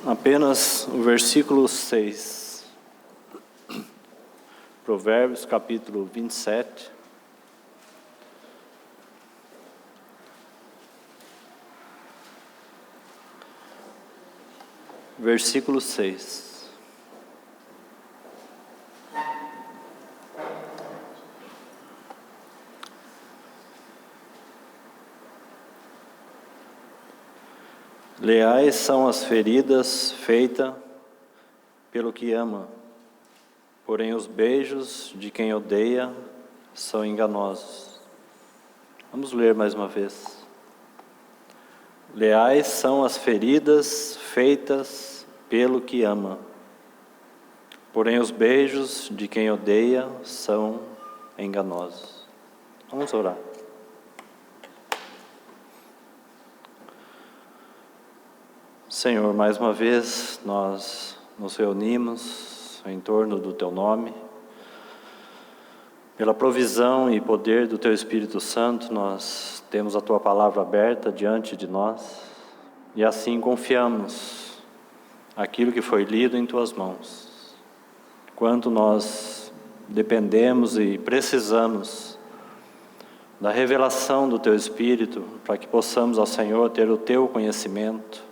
Apenas o versículo 6. Provérbios, capítulo 27. Versículo 6. Leais são as feridas feitas pelo que ama, porém os beijos de quem odeia são enganosos. Vamos ler mais uma vez. Leais são as feridas feitas pelo que ama, porém os beijos de quem odeia são enganosos. Vamos orar. Senhor, mais uma vez nós nos reunimos em torno do Teu nome. Pela provisão e poder do Teu Espírito Santo, nós temos a Tua palavra aberta diante de nós e assim confiamos aquilo que foi lido em Tuas mãos. Quanto nós dependemos e precisamos da revelação do Teu Espírito para que possamos, ó Senhor, ter o Teu conhecimento,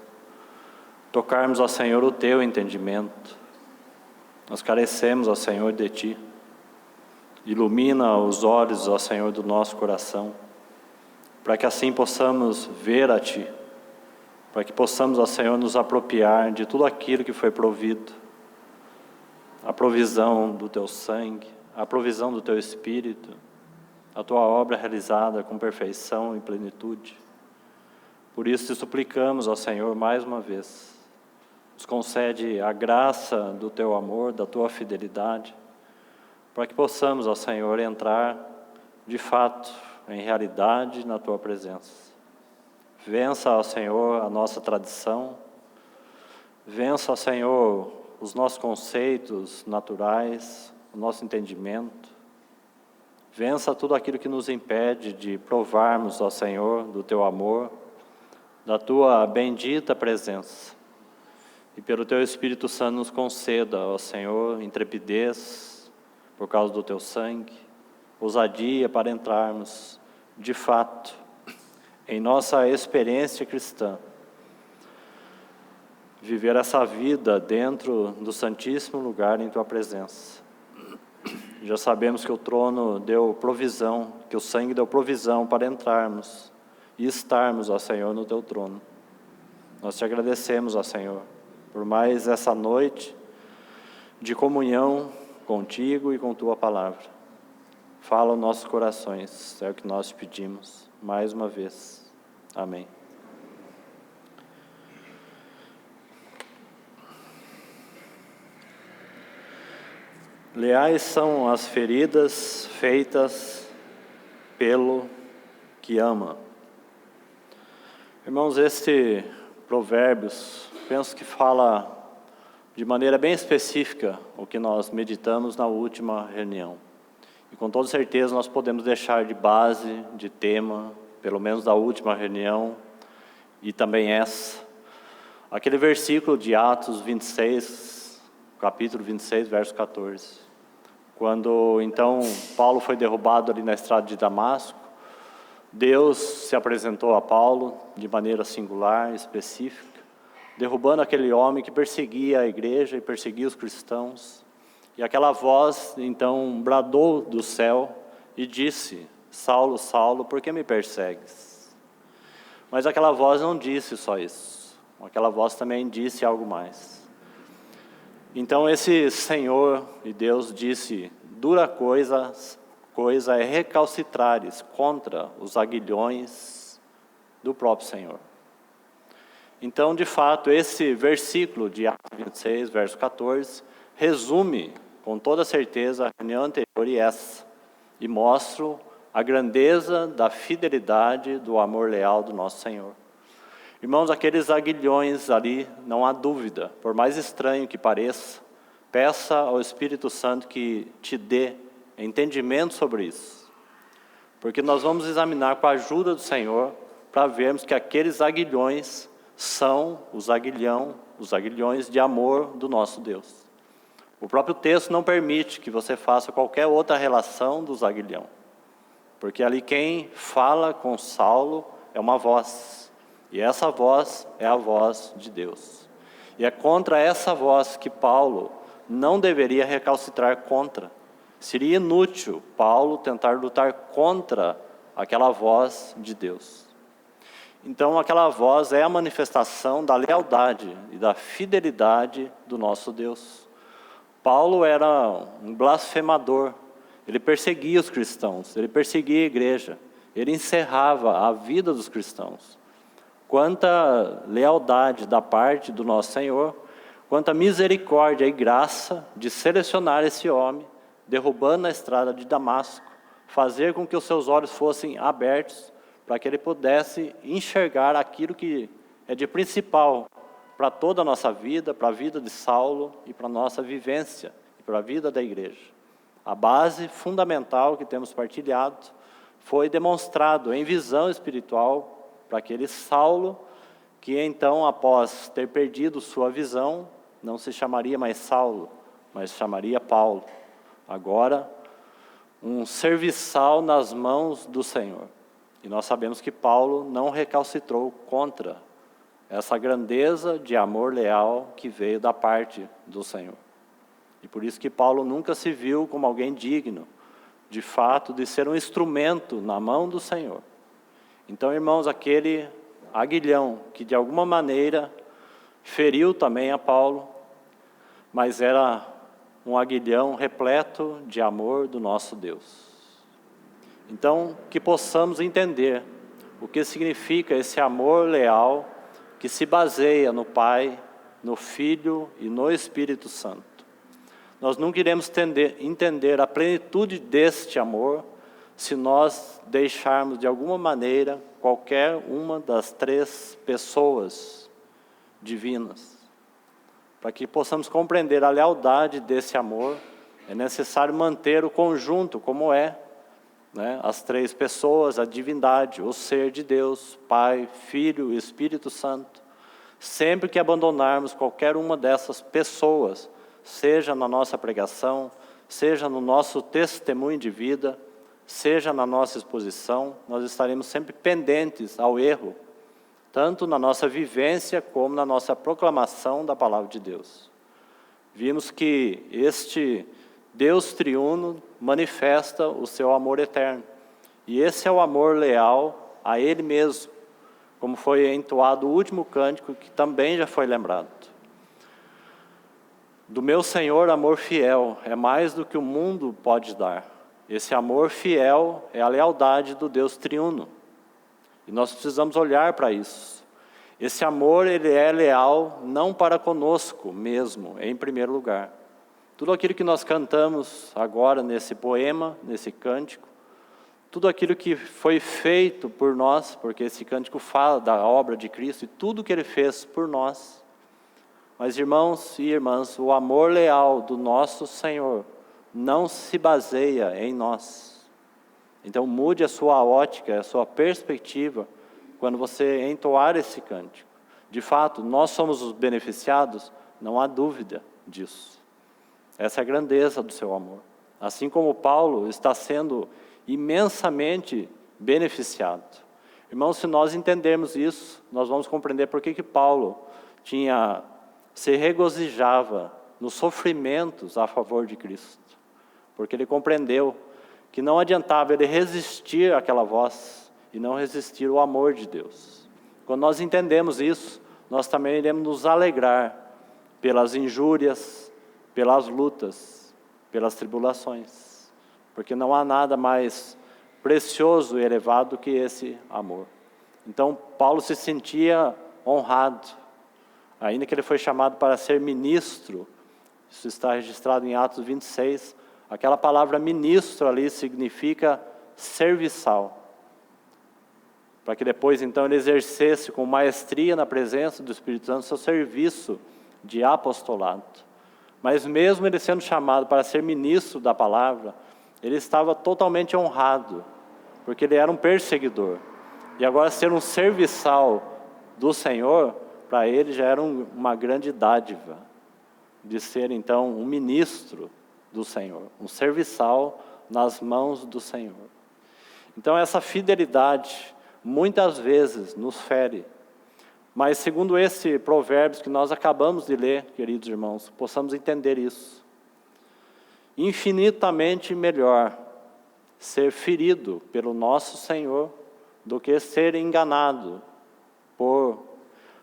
tocarmos, ó Senhor, o Teu entendimento. Nós carecemos, ó Senhor, de Ti. Ilumina os olhos, ó Senhor, do nosso coração, para que assim possamos ver a Ti, para que possamos, ó Senhor, nos apropriar de tudo aquilo que foi provido, a provisão do Teu sangue, a provisão do Teu Espírito, a Tua obra realizada com perfeição e plenitude. Por isso te suplicamos, ó Senhor, mais uma vez, nos concede a graça do Teu amor, da Tua fidelidade, para que possamos, ó Senhor, entrar de fato, em realidade, na Tua presença. Vença, ó Senhor, a nossa tradição, vença, ó Senhor, os nossos conceitos naturais, o nosso entendimento, vença tudo aquilo que nos impede de provarmos, ó Senhor, do Teu amor, da Tua bendita presença. E pelo Teu Espírito Santo nos conceda, ó Senhor, intrepidez por causa do Teu sangue, ousadia para entrarmos, de fato, em nossa experiência cristã, viver essa vida dentro do santíssimo lugar em Tua presença. Já sabemos que o trono deu provisão, que o sangue deu provisão para entrarmos e estarmos, ó Senhor, no Teu trono. Nós Te agradecemos, ó Senhor, por mais essa noite de comunhão contigo e com Tua palavra. Fala aos nossos corações, é o que nós te pedimos, mais uma vez. Amém. Leais são as feridas feitas pelo que ama. Irmãos, este Provérbios, penso que fala de maneira bem específica o que nós meditamos na última reunião. E com toda certeza nós podemos deixar de base, de tema, pelo menos da última reunião, e também essa, aquele versículo de Atos 26, capítulo 26, verso 14. Quando então Paulo foi derrubado ali na estrada de Damasco, Deus se apresentou a Paulo de maneira singular, específica, derrubando aquele homem que perseguia a igreja e perseguia os cristãos. E aquela voz então bradou do céu e disse: Saulo, Saulo, por que me persegues? Mas aquela voz não disse só isso, aquela voz também disse algo mais. Então esse Senhor e Deus disse: dura coisa é recalcitrares contra os aguilhões do próprio Senhor. Então, de fato, esse versículo de Atos 26, verso 14, resume com toda certeza a reunião anterior e essa, e mostra a grandeza da fidelidade do amor leal do nosso Senhor. Irmãos, aqueles aguilhões ali, não há dúvida, por mais estranho que pareça, peça ao Espírito Santo que te dê entendimento sobre isso. Porque nós vamos examinar com a ajuda do Senhor para vermos que aqueles aguilhões são os aguilhões de amor do nosso Deus. O próprio texto não permite que você faça qualquer outra relação dos aguilhão, porque ali quem fala com Saulo é uma voz, e essa voz é a voz de Deus. E é contra essa voz que Paulo não deveria recalcitrar contra. Seria inútil Paulo tentar lutar contra aquela voz de Deus. Então aquela voz é a manifestação da lealdade e da fidelidade do nosso Deus. Paulo era um blasfemador, ele perseguia os cristãos, ele perseguia a igreja, ele encerrava a vida dos cristãos. Quanta lealdade da parte do nosso Senhor, quanta misericórdia e graça de selecionar esse homem, derrubando a estrada de Damasco, fazer com que os seus olhos fossem abertos, para que ele pudesse enxergar aquilo que é de principal para toda a nossa vida, para a vida de Saulo e para a nossa vivência e para a vida da igreja. A base fundamental que temos partilhado foi demonstrado em visão espiritual para aquele Saulo, que então, após ter perdido sua visão, não se chamaria mais Saulo, mas chamaria Paulo. Agora, um serviçal nas mãos do Senhor. E nós sabemos que Paulo não recalcitrou contra essa grandeza de amor leal que veio da parte do Senhor. E por isso que Paulo nunca se viu como alguém digno, de fato, de ser um instrumento na mão do Senhor. Então, irmãos, aquele aguilhão que de alguma maneira feriu também a Paulo, mas era um aguilhão repleto de amor do nosso Deus. Então, que possamos entender o que significa esse amor leal que se baseia no Pai, no Filho e no Espírito Santo. Nós nunca iremos entender a plenitude deste amor se nós deixarmos de alguma maneira qualquer uma das três pessoas divinas. Para que possamos compreender a lealdade desse amor, é necessário manter o conjunto como é, as três pessoas, a divindade, o ser de Deus, Pai, Filho e Espírito Santo. Sempre que abandonarmos qualquer uma dessas pessoas, seja na nossa pregação, seja no nosso testemunho de vida, seja na nossa exposição, nós estaremos sempre pendentes ao erro, tanto na nossa vivência como na nossa proclamação da palavra de Deus. Vimos que este Deus triuno manifesta o seu amor eterno. E esse é o amor leal a Ele mesmo, como foi entoado o último cântico, que também já foi lembrado. Do meu Senhor, amor fiel, é mais do que o mundo pode dar. Esse amor fiel é a lealdade do Deus triuno. E nós precisamos olhar para isso. Esse amor, ele é leal não para conosco mesmo, em primeiro lugar. Tudo aquilo que nós cantamos agora nesse poema, nesse cântico, tudo aquilo que foi feito por nós, porque esse cântico fala da obra de Cristo e tudo que Ele fez por nós. Mas, irmãos e irmãs, o amor leal do nosso Senhor não se baseia em nós. Então, mude a sua ótica, a sua perspectiva, quando você entoar esse cântico. De fato, nós somos os beneficiados, não há dúvida disso. Essa é a grandeza do seu amor. Assim como Paulo está sendo imensamente beneficiado. Irmãos, se nós entendermos isso, nós vamos compreender por que Paulo se regozijava nos sofrimentos a favor de Cristo. Porque ele compreendeu que não adiantava ele resistir àquela voz e não resistir ao amor de Deus. Quando nós entendemos isso, nós também iremos nos alegrar pelas injúrias, pelas lutas, pelas tribulações, porque não há nada mais precioso e elevado que esse amor. Então, Paulo se sentia honrado, ainda que ele foi chamado para ser ministro. Isso está registrado em Atos 26, aquela palavra ministro ali significa serviçal, para que depois então ele exercesse com maestria na presença do Espírito Santo seu serviço de apostolado. Mas mesmo ele sendo chamado para ser ministro da palavra, ele estava totalmente honrado, porque ele era um perseguidor. E agora ser um serviçal do Senhor para ele já era uma grande dádiva de ser então um ministro do Senhor, um serviçal nas mãos do Senhor. Então essa fidelidade muitas vezes nos fere, mas segundo esse Provérbios que nós acabamos de ler, queridos irmãos, possamos entender isso. Infinitamente melhor ser ferido pelo nosso Senhor do que ser enganado por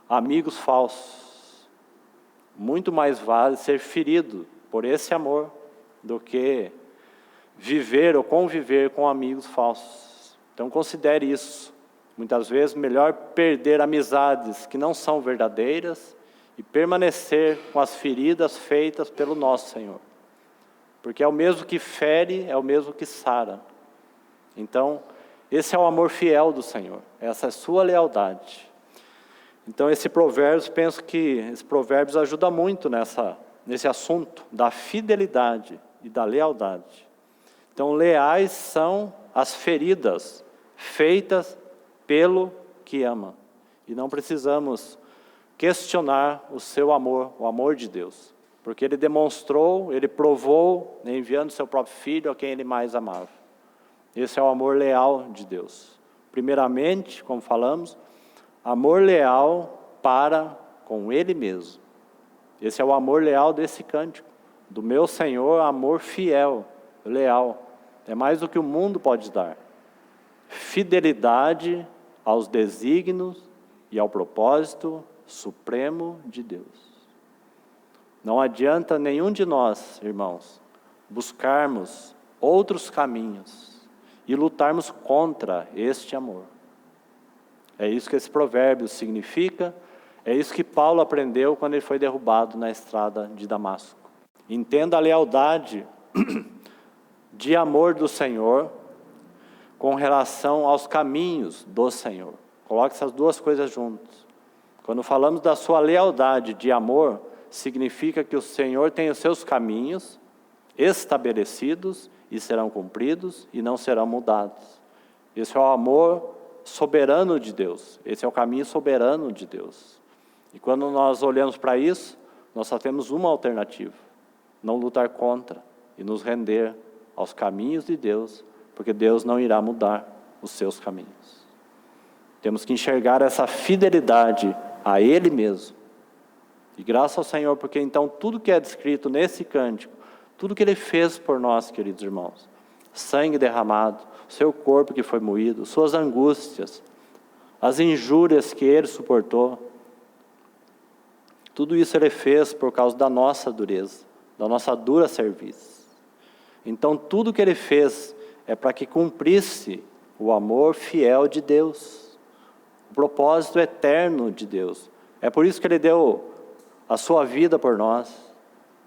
amigos falsos. Muito mais vale ser ferido por esse amor do que viver ou conviver com amigos falsos. Então considere isso. Muitas vezes melhor perder amizades que não são verdadeiras e permanecer com as feridas feitas pelo nosso Senhor. Porque é o mesmo que fere, é o mesmo que sara. Então, esse é o amor fiel do Senhor, essa é a sua lealdade. Então esse Provérbios, penso que esse Provérbios ajuda muito nesse assunto da fidelidade e da lealdade. Então leais são as feridas feitas pelo que ama. E não precisamos questionar o seu amor, o amor de Deus. Porque Ele demonstrou, Ele provou, enviando seu próprio Filho a quem Ele mais amava. Esse é o amor leal de Deus. Primeiramente, como falamos, amor leal para com Ele mesmo. Esse é o amor leal desse cântico. Do meu Senhor, amor fiel, leal. É mais do que o mundo pode dar. Fidelidade aos desígnios e ao propósito supremo de Deus. Não adianta nenhum de nós, irmãos, buscarmos outros caminhos e lutarmos contra este amor. É isso que esse provérbio significa, é isso que Paulo aprendeu quando ele foi derrubado na estrada de Damasco. Entenda a lealdade de amor do Senhor com relação aos caminhos do Senhor. Coloque essas duas coisas juntas. Quando falamos da sua lealdade de amor, significa que o Senhor tem os seus caminhos estabelecidos e serão cumpridos e não serão mudados. Esse é o amor soberano de Deus. Esse é o caminho soberano de Deus. E quando nós olhamos para isso, nós só temos uma alternativa: não lutar contra e nos render aos caminhos de Deus, porque Deus não irá mudar os seus caminhos. Temos que enxergar essa fidelidade a Ele mesmo. E graças ao Senhor, porque então tudo que é descrito nesse cântico, tudo que Ele fez por nós, queridos irmãos, sangue derramado, seu corpo que foi moído, suas angústias, as injúrias que Ele suportou, tudo isso Ele fez por causa da nossa dureza, da nossa dura cerviz. Então tudo que Ele fez é para que cumprisse o amor fiel de Deus, o propósito eterno de Deus. É por isso que Ele deu a sua vida por nós,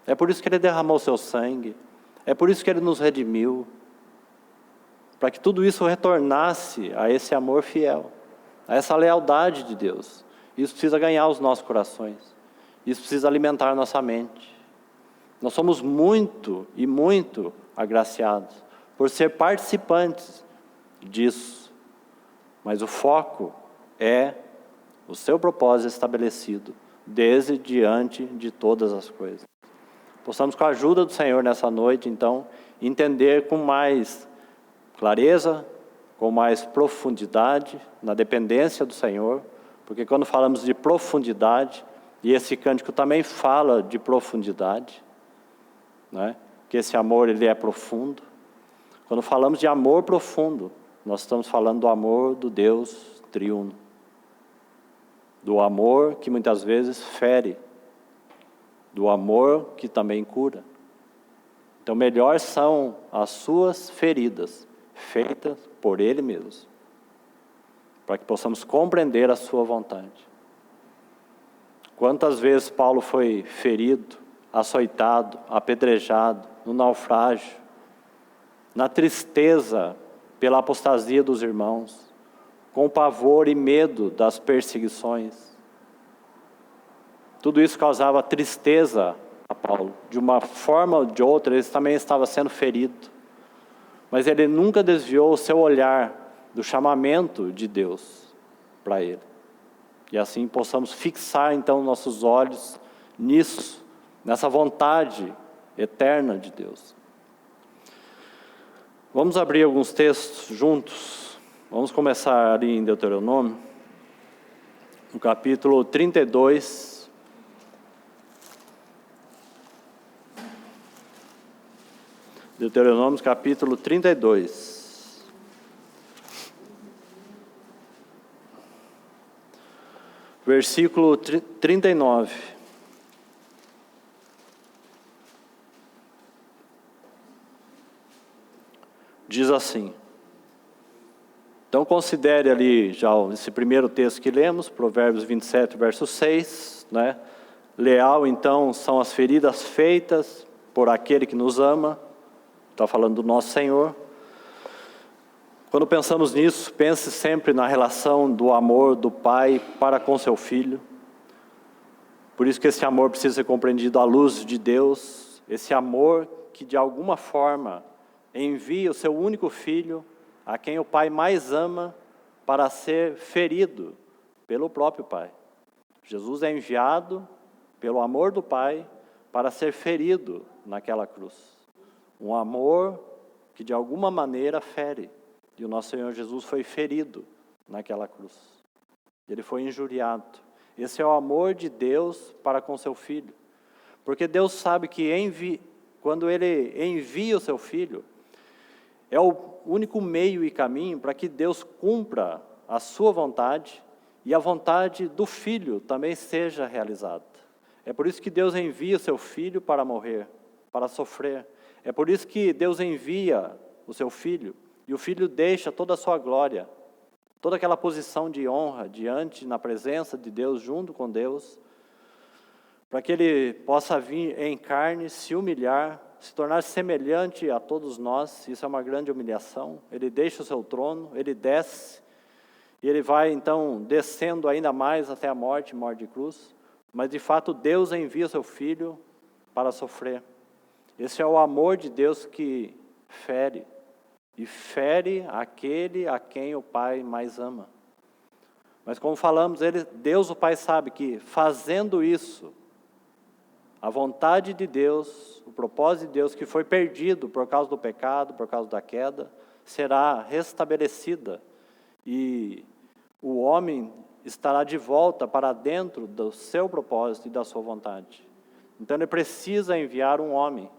é por isso que Ele derramou o seu sangue, é por isso que Ele nos redimiu, para que tudo isso retornasse a esse amor fiel, a essa lealdade de Deus. Isso precisa ganhar os nossos corações, isso precisa alimentar a nossa mente. Nós somos muito e muito agraciados por ser participantes disso, mas o foco é o seu propósito estabelecido desde diante de todas as coisas. Possamos, com a ajuda do Senhor nessa noite, então, entender com mais clareza, com mais profundidade, na dependência do Senhor, porque quando falamos de profundidade, e esse cântico também fala de profundidade, né? Que esse amor ele é profundo. Quando falamos de amor profundo, nós estamos falando do amor do Deus triuno, do amor que muitas vezes fere, do amor que também cura. Então melhor são as suas feridas, feitas por Ele mesmo, para que possamos compreender a sua vontade. Quantas vezes Paulo foi ferido, açoitado, apedrejado, no naufrágio, na tristeza pela apostasia dos irmãos, com pavor e medo das perseguições. Tudo isso causava tristeza a Paulo. De uma forma ou de outra, ele também estava sendo ferido. Mas ele nunca desviou o seu olhar do chamamento de Deus para ele. E assim possamos fixar então nossos olhos nisso, nessa vontade eterna de Deus. Vamos abrir alguns textos juntos. Vamos começar ali em Deuteronômio, no capítulo 32. Deuteronômio, capítulo 32. Versículo 39. Diz assim. Então considere ali já esse primeiro texto que lemos, Provérbios 27, verso 6, né? Leal então são as feridas feitas por aquele que nos ama. Está falando do nosso Senhor. Quando pensamos nisso, pense sempre na relação do amor do Pai para com seu Filho. Por isso que esse amor precisa ser compreendido à luz de Deus. Esse amor que de alguma forma envia o seu único Filho, a quem o Pai mais ama, para ser ferido pelo próprio Pai. Jesus é enviado pelo amor do Pai para ser ferido naquela cruz. Um amor que de alguma maneira fere. E o nosso Senhor Jesus foi ferido naquela cruz. Ele foi injuriado. Esse é o amor de Deus para com seu Filho. Porque Deus sabe que quando Ele envia o seu Filho, é o único meio e caminho para que Deus cumpra a sua vontade e a vontade do Filho também seja realizada. É por isso que Deus envia o seu Filho para morrer, para sofrer. É por isso que Deus envia o seu Filho e o Filho deixa toda a sua glória, toda aquela posição de honra diante, na presença de Deus, junto com Deus, para que Ele possa vir em carne, se humilhar, se tornar semelhante a todos nós. Isso é uma grande humilhação. Ele deixa o seu trono, Ele desce, e Ele vai então descendo ainda mais até a morte de cruz. Mas de fato Deus envia o seu Filho para sofrer. Esse é o amor de Deus que fere, e fere aquele a quem o Pai mais ama. Mas como falamos, Deus o Pai sabe que fazendo isso, a vontade de Deus, o propósito de Deus que foi perdido por causa do pecado, por causa da queda, será restabelecida e o homem estará de volta para dentro do seu propósito e da sua vontade. Então ele precisa enviar um homem,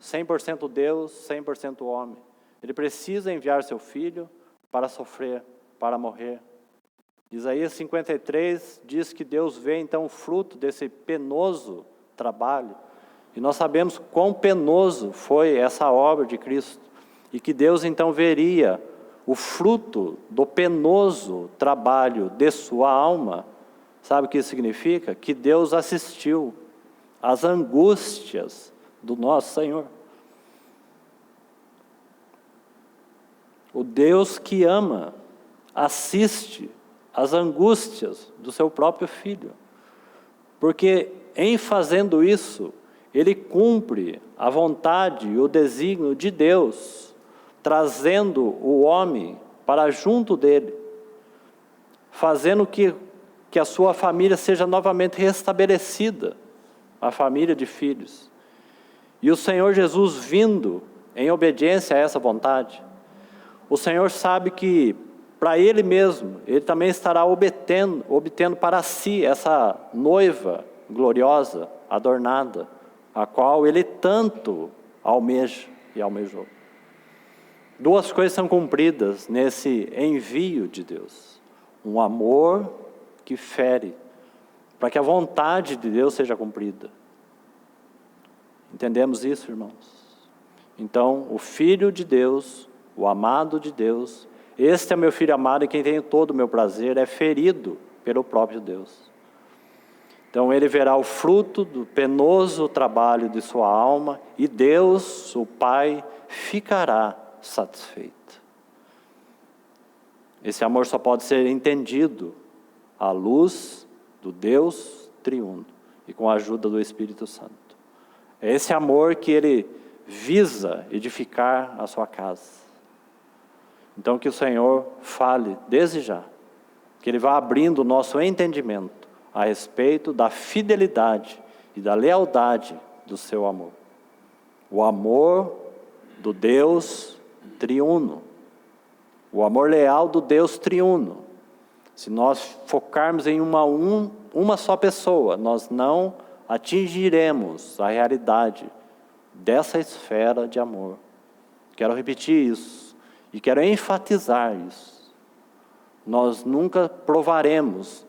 100% Deus, 100% homem. Ele precisa enviar seu Filho para sofrer, para morrer. Isaías 53 diz que Deus vê então o fruto desse penoso trabalho. E nós sabemos quão penoso foi essa obra de Cristo. E que Deus então veria o fruto do penoso trabalho de sua alma. Sabe o que isso significa? Que Deus assistiu às angústias do nosso Senhor. O Deus que ama assiste às angústias do seu próprio Filho. Porque em fazendo isso, Ele cumpre a vontade e o desígnio de Deus, trazendo o homem para junto dele, fazendo que a sua família seja novamente restabelecida, a família de filhos. E o Senhor Jesus vindo em obediência a essa vontade, o Senhor sabe que para Ele mesmo, Ele também estará obtendo para si essa noiva gloriosa, adornada, a qual Ele tanto almeja e almejou. Duas coisas são cumpridas nesse envio de Deus. Um amor que fere, para que a vontade de Deus seja cumprida. Entendemos isso, irmãos? Então, o Filho de Deus, o amado de Deus, este é meu Filho amado em quem tenho todo o meu prazer, é ferido pelo próprio Deus. Então ele verá o fruto do penoso trabalho de sua alma e Deus, o Pai, ficará satisfeito. Esse amor só pode ser entendido à luz do Deus triuno e com a ajuda do Espírito Santo. É esse amor que Ele visa edificar a sua casa. Então que o Senhor fale desde já que Ele vá abrindo o nosso entendimento a respeito da fidelidade e da lealdade do seu amor. O amor do Deus triuno. O amor leal do Deus triuno. Se nós focarmos em uma só pessoa, nós não atingiremos a realidade dessa esfera de amor. Quero repetir isso e quero enfatizar isso. Nós nunca provaremos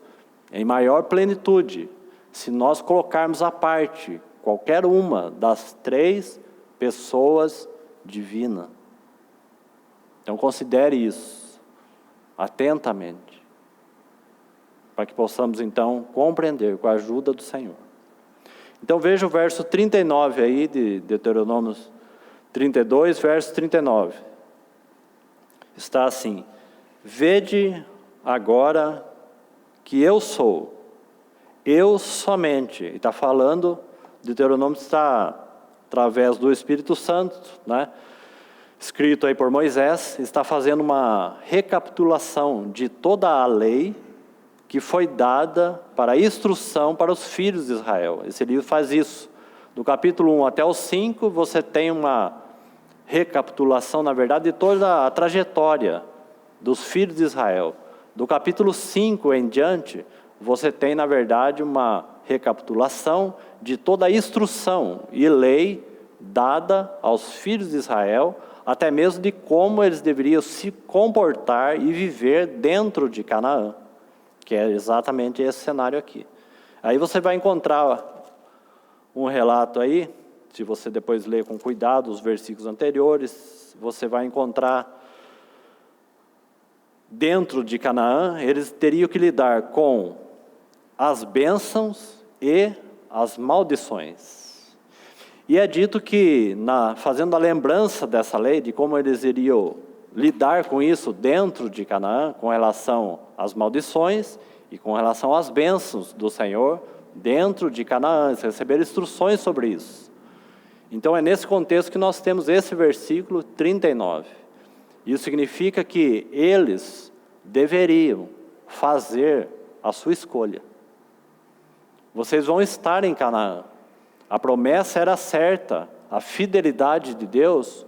em maior plenitude se nós colocarmos à parte qualquer uma das 3 pessoas divinas. Então considere isso atentamente, para que possamos então compreender com a ajuda do Senhor. Então veja o verso 39 aí de Deuteronômio 32, verso 39. Está assim: vede agora que eu sou, eu somente. E está falando, Deuteronômio está através do Espírito Santo, né? Escrito aí por Moisés, está fazendo uma recapitulação de toda a lei que foi dada para instrução para os filhos de Israel. Esse livro faz isso. Do capítulo 1 até o 5, você tem uma recapitulação, na verdade, de toda a trajetória dos filhos de Israel. Do capítulo 5 em diante, você tem, na verdade, uma recapitulação de toda a instrução e lei dada aos filhos de Israel, até mesmo de como eles deveriam se comportar e viver dentro de Canaã, que é exatamente esse cenário aqui. Aí você vai encontrar um relato aí, se você depois ler com cuidado os versículos anteriores, você vai encontrar dentro de Canaã, eles teriam que lidar com as bênçãos e as maldições. E é dito que, fazendo a lembrança dessa lei, de como eles iriam lidar com isso dentro de Canaã, com relação às maldições e com relação às bênçãos do Senhor, dentro de Canaã, eles receberam instruções sobre isso. Então é nesse contexto que nós temos esse versículo 39. Isso significa que eles deveriam fazer a sua escolha. Vocês vão estar em Canaã. A promessa era certa, a fidelidade de Deus.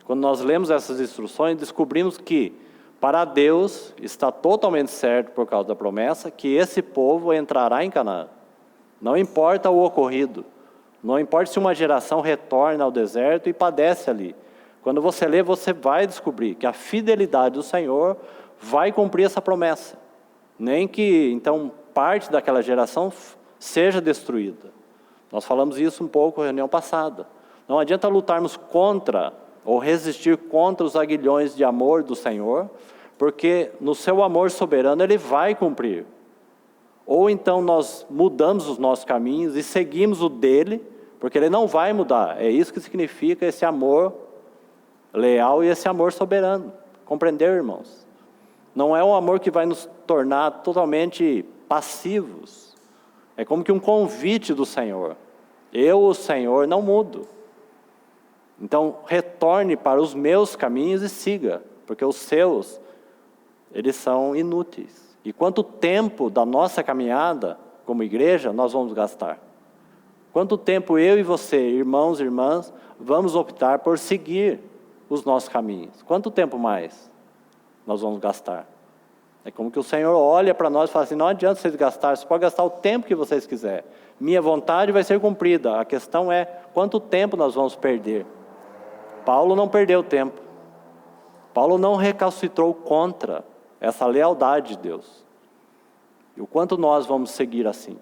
Quando nós lemos essas instruções, descobrimos que para Deus está totalmente certo, por causa da promessa, que esse povo entrará em Canaã. Não importa o ocorrido, não importa se uma geração retorna ao deserto e padece ali. Quando você lê, você vai descobrir que a fidelidade do Senhor vai cumprir essa promessa. Nem que, então, parte daquela geração seja destruída. Nós falamos isso um pouco na reunião passada. Não adianta lutarmos contra ou resistir contra os aguilhões de amor do Senhor, porque no seu amor soberano Ele vai cumprir. Ou então nós mudamos os nossos caminhos e seguimos o dele, porque Ele não vai mudar. É isso que significa esse amor leal e esse amor soberano. Compreender, irmãos? Não é um amor que vai nos tornar totalmente passivos. É como que um convite do Senhor. Eu, o Senhor, não mudo. Então, retorne para os meus caminhos e siga, porque os seus, eles são inúteis. E quanto tempo da nossa caminhada, como igreja, nós vamos gastar? Quanto tempo eu e você, irmãos e irmãs, vamos optar por seguir os nossos caminhos? Quanto tempo mais nós vamos gastar? É como que o Senhor olha para nós e fala assim, não adianta vocês gastarem, você pode gastar o tempo que vocês quiserem. Minha vontade vai ser cumprida. A questão é, quanto tempo nós vamos perder? Paulo não perdeu tempo. Paulo não recalcitrou contra essa lealdade de Deus. E o quanto nós vamos seguir assim?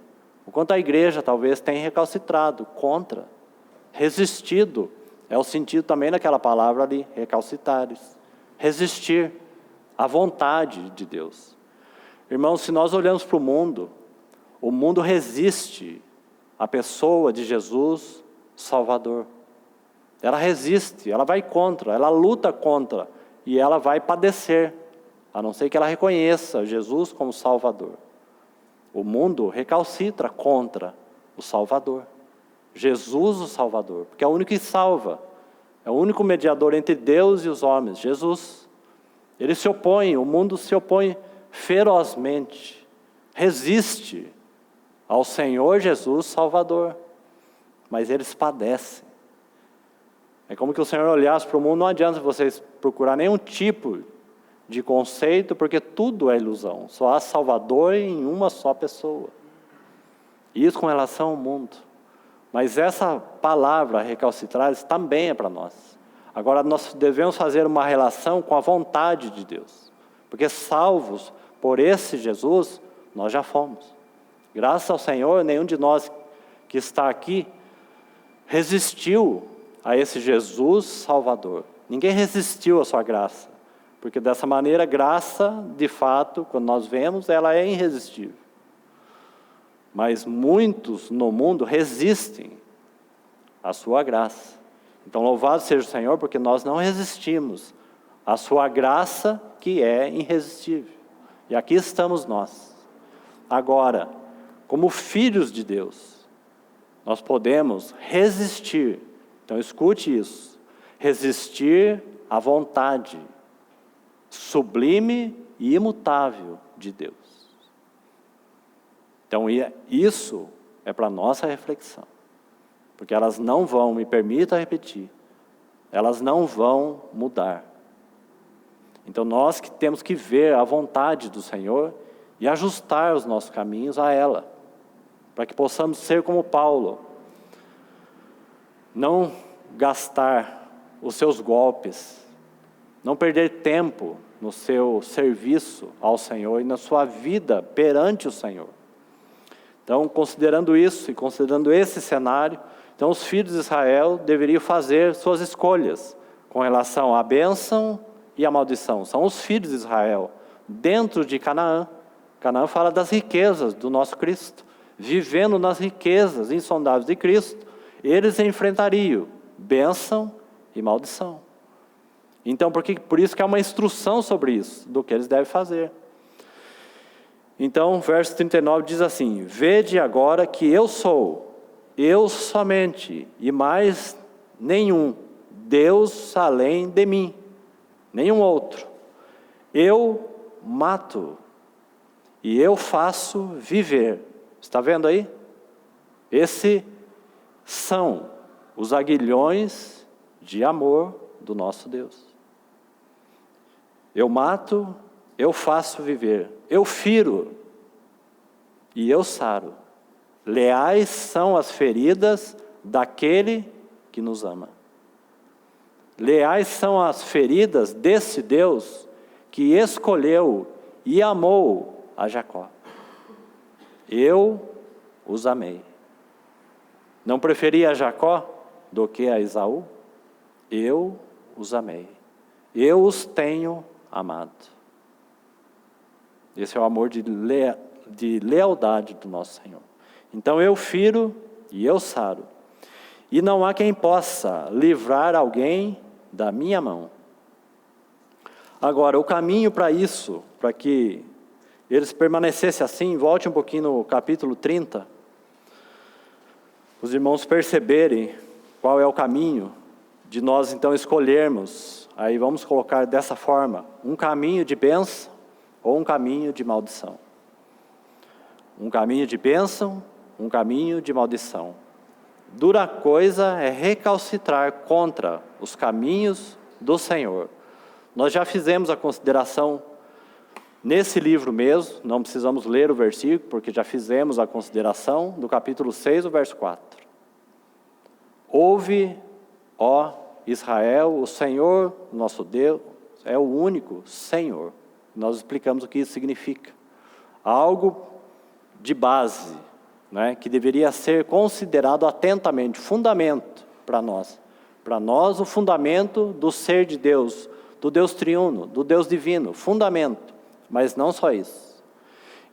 O quanto a igreja talvez tenha recalcitrado contra, resistido, é o sentido também daquela palavra ali, recalcitares. Resistir à vontade de Deus. Irmãos, se nós olhamos para o mundo resiste à pessoa de Jesus Salvador. Ela resiste, ela vai contra, ela luta contra, e ela vai padecer, a não ser que ela reconheça Jesus como Salvador. O mundo recalcitra contra o Salvador. Jesus o Salvador, porque é o único que salva. É o único mediador entre Deus e os homens, Jesus. Ele se opõe, o mundo se opõe ferozmente, resiste ao Senhor Jesus Salvador, mas eles padecem. É como que o Senhor olhasse para o mundo, não adianta vocês procurar nenhum tipo de conceito, porque tudo é ilusão, só há Salvador em uma só pessoa. Isso com relação ao mundo. Mas essa palavra recalcitrares também é para nós. Agora nós devemos fazer uma relação com a vontade de Deus, porque salvos por esse Jesus, nós já fomos. Graças ao Senhor, nenhum de nós que está aqui resistiu a esse Jesus Salvador. Ninguém resistiu à sua graça, porque dessa maneira, graça, de fato, quando nós vemos, ela é irresistível. Mas muitos no mundo resistem à sua graça. Então, louvado seja o Senhor, porque nós não resistimos à sua graça, que é irresistível. E aqui estamos nós. Agora, como filhos de Deus, nós podemos resistir. Então, escute isso. Resistir à vontade sublime e imutável de Deus. Então, isso é para a nossa reflexão. Porque elas não vão, me permita repetir, elas não vão mudar. Então, nós que temos que ver a vontade do Senhor e ajustar os nossos caminhos a ela, para que possamos ser como Paulo. Não gastar os seus golpes, não perder tempo no seu serviço ao Senhor e na sua vida perante o Senhor. Então, considerando isso e considerando esse cenário, então os filhos de Israel deveriam fazer suas escolhas com relação à bênção e à maldição. São os filhos de Israel dentro de Canaã. Canaã fala das riquezas do nosso Cristo. Vivendo nas riquezas insondáveis de Cristo, eles enfrentariam bênção e maldição. Então, por isso que há uma instrução sobre isso, do que eles devem fazer. Então, verso 39 diz assim: vede agora que eu sou, eu somente, e mais nenhum, Deus além de mim, nenhum outro. Eu mato, e eu faço viver. Está vendo aí? Esses são os aguilhões de amor do nosso Deus. Eu mato, eu faço viver. Eu firo e eu saro. Leais são as feridas daquele que nos ama. Leais são as feridas desse Deus que escolheu e amou a Jacó. Eu os amei. Não preferi a Jacó do que a Esaú? Eu os amei. Eu os tenho amado. Esse é o amor de lealdade do nosso Senhor. Então eu firo e eu saro. E não há quem possa livrar alguém da minha mão. Agora, o caminho para isso, para que eles permanecessem assim, volte um pouquinho no capítulo 30. Os irmãos perceberem qual é o caminho de nós então escolhermos. Aí vamos colocar dessa forma: um caminho de bênção ou um caminho de maldição. Um caminho de bênção, um caminho de maldição. Dura coisa é recalcitrar contra os caminhos do Senhor. Nós já fizemos a consideração nesse livro mesmo, não precisamos ler o versículo, porque já fizemos a consideração do capítulo 6, o verso 4. Ouve, ó Israel, o Senhor, nosso Deus, é o único Senhor. Nós explicamos o que isso significa. Algo de base, né, que deveria ser considerado atentamente, fundamento para nós. Para nós, o fundamento do ser de Deus, do Deus triuno, do Deus divino, fundamento. Mas não só isso.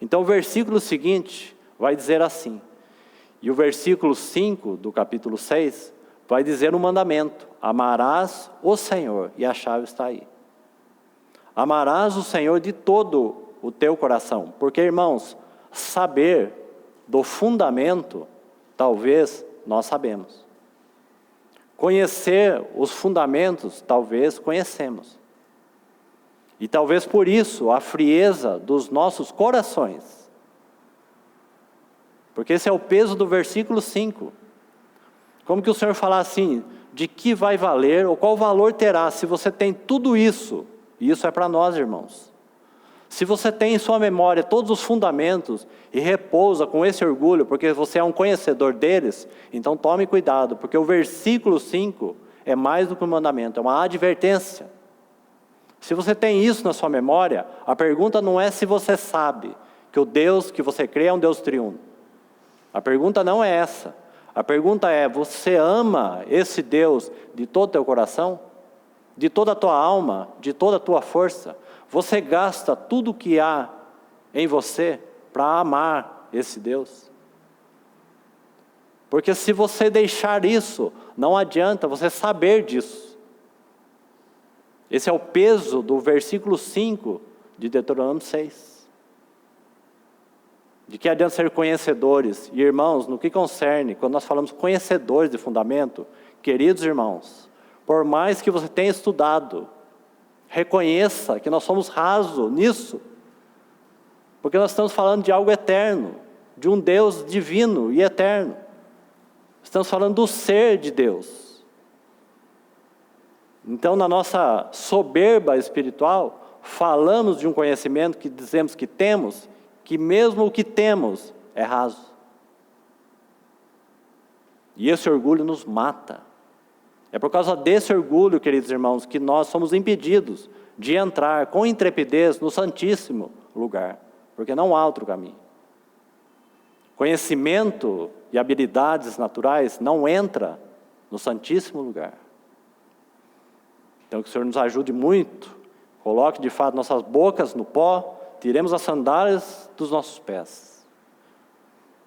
Então o versículo seguinte vai dizer assim, e o versículo 5 do capítulo 6 vai dizer um mandamento: amarás o Senhor, e a chave está aí. Amarás o Senhor de todo o teu coração, porque, irmãos, saber do fundamento, talvez nós sabemos. Conhecer os fundamentos, talvez conhecemos. E talvez por isso a frieza dos nossos corações. Porque esse é o peso do versículo 5. Como que o Senhor fala assim, de que vai valer, ou qual valor terá se você tem tudo isso? E isso é para nós, irmãos. Se você tem em sua memória todos os fundamentos e repousa com esse orgulho, porque você é um conhecedor deles, então tome cuidado, porque o versículo 5 é mais do que um mandamento, é uma advertência. Se você tem isso na sua memória, a pergunta não é se você sabe que o Deus que você crê é um Deus triuno. A pergunta não é essa. A pergunta é, você ama esse Deus de todo o teu coração? De toda a tua alma? De toda a tua força? Você gasta tudo o que há em você para amar esse Deus? Porque se você deixar isso, não adianta você saber disso. Esse é o peso do versículo 5 de Deuteronômio 6. De que adianta ser conhecedores? E irmãos, no que concerne, quando nós falamos conhecedores de fundamento, queridos irmãos, por mais que você tenha estudado, reconheça que nós somos rasos nisso. Porque nós estamos falando de algo eterno, de um Deus divino e eterno. Estamos falando do ser de Deus. Então, na nossa soberba espiritual, falamos de um conhecimento que dizemos que temos, que mesmo o que temos é raso. E esse orgulho nos mata. É por causa desse orgulho, queridos irmãos, que nós somos impedidos de entrar com intrepidez no Santíssimo lugar, porque não há outro caminho. Conhecimento e habilidades naturais não entra no Santíssimo lugar. Então que o Senhor nos ajude muito, coloque de fato nossas bocas no pó, tiremos as sandálias dos nossos pés,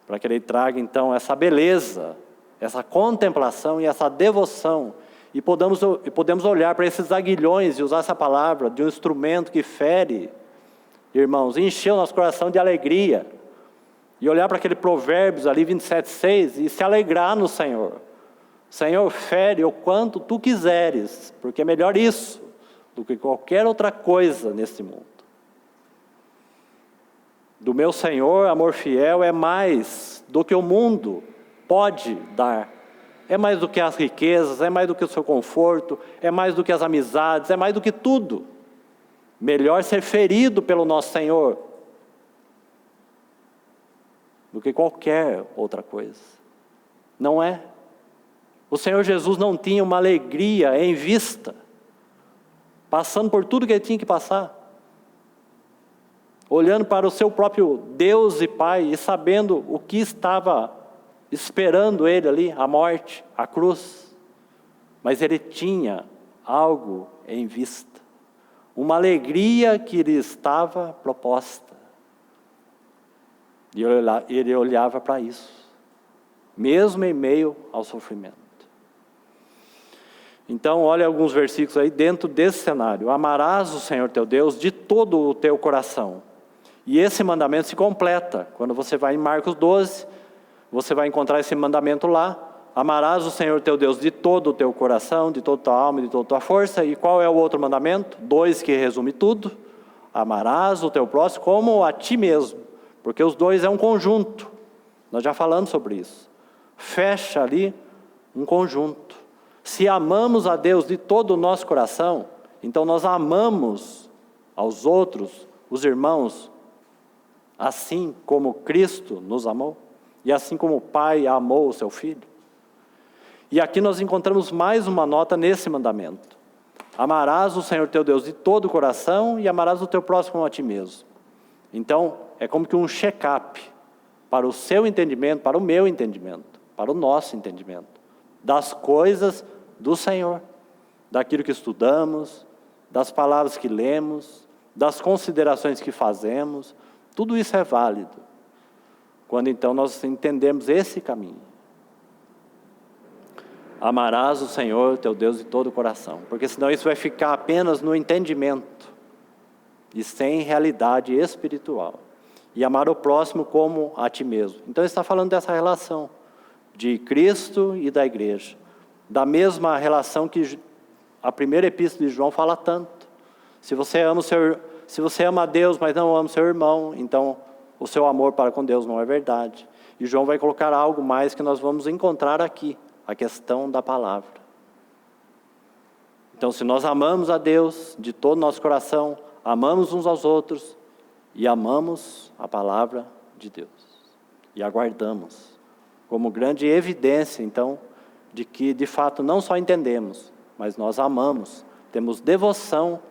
para que Ele traga então essa beleza, essa contemplação e essa devoção, e podemos olhar para esses aguilhões e usar essa palavra de um instrumento que fere, irmãos, e encher o nosso coração de alegria, e olhar para aquele Provérbios ali 27:6 e se alegrar no Senhor. Senhor, fere o quanto Tu quiseres, porque é melhor isso do que qualquer outra coisa nesse mundo. Do meu Senhor, amor fiel, é mais do que o mundo pode dar. É mais do que as riquezas, é mais do que o seu conforto, é mais do que as amizades, é mais do que tudo. Melhor ser ferido pelo nosso Senhor do que qualquer outra coisa. Não é? O Senhor Jesus não tinha uma alegria em vista, passando por tudo que Ele tinha que passar, olhando para o seu próprio Deus e Pai e sabendo o que estava esperando Ele ali, a morte, a cruz. Mas Ele tinha algo em vista, uma alegria que lhe estava proposta. E Ele olhava para isso, mesmo em meio ao sofrimento. Então, olha alguns versículos aí dentro desse cenário. Amarás o Senhor teu Deus de todo o teu coração. E esse mandamento se completa. Quando você vai em Marcos 12, você vai encontrar esse mandamento lá. Amarás o Senhor teu Deus de todo o teu coração, de toda a tua alma, de toda a tua força. E qual é o outro mandamento? 2 que resume tudo. Amarás o teu próximo como a ti mesmo. Porque os dois é um conjunto. Nós já falamos sobre isso. Fecha ali um conjunto. Se amamos a Deus de todo o nosso coração, então nós amamos aos outros, os irmãos, assim como Cristo nos amou, e assim como o Pai amou o seu Filho. E aqui nós encontramos mais uma nota nesse mandamento. Amarás o Senhor teu Deus de todo o coração e amarás o teu próximo como a ti mesmo. Então, é como que um check-up para o seu entendimento, para o meu entendimento, para o nosso entendimento, das coisas do Senhor, daquilo que estudamos, das palavras que lemos, das considerações que fazemos, tudo isso é válido, quando então nós entendemos esse caminho. Amarás o Senhor teu Deus de todo o coração, porque senão isso vai ficar apenas no entendimento, e sem realidade espiritual. E amar o próximo como a ti mesmo. Então ele está falando dessa relação de Cristo e da igreja, da mesma relação que a primeira epístola de João fala tanto, Se você ama a Deus, mas não ama o seu irmão, então o seu amor para com Deus não é verdade. E João vai colocar algo mais que nós vamos encontrar aqui, a questão da palavra. Então, se nós amamos a Deus de todo o nosso coração, amamos uns aos outros e amamos a palavra de Deus. E aguardamos como grande evidência, então, de que, de fato, não só entendemos, mas nós amamos, temos devoção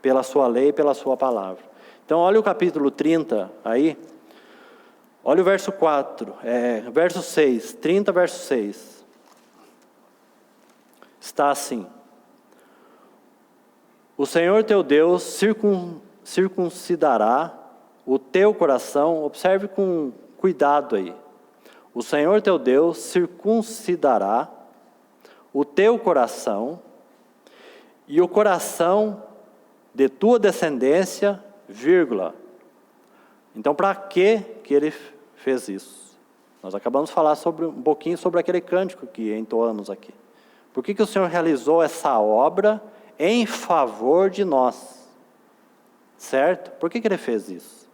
pela sua lei e pela sua palavra. Então, olha o capítulo 30 aí, olha o verso verso 6, 30, verso 6. Está assim: o Senhor teu Deus circuncidará o teu coração. Observe com cuidado aí. O Senhor teu Deus circuncidará o teu coração e o coração de tua descendência, vírgula. Então, para que ele fez isso? Nós acabamos de falar um pouquinho sobre aquele cântico que entoamos aqui. Por que o Senhor realizou essa obra em favor de nós? Certo? Por que ele fez isso?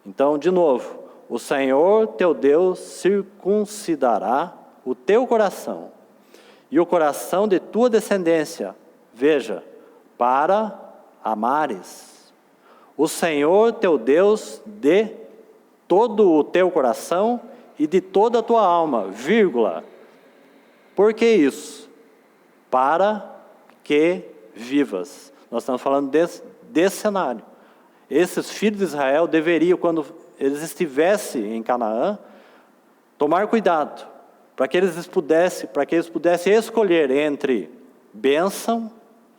Então, de novo, o Senhor teu Deus circuncidará o teu coração e o coração de tua descendência, veja, para amares o Senhor teu Deus de todo o teu coração e de toda a tua alma, vírgula. Por que isso? Para que vivas. Nós estamos falando desse cenário. Esses filhos de Israel deveriam, quando eles estivessem em Canaã, tomar cuidado, para que eles pudessem escolher entre bênção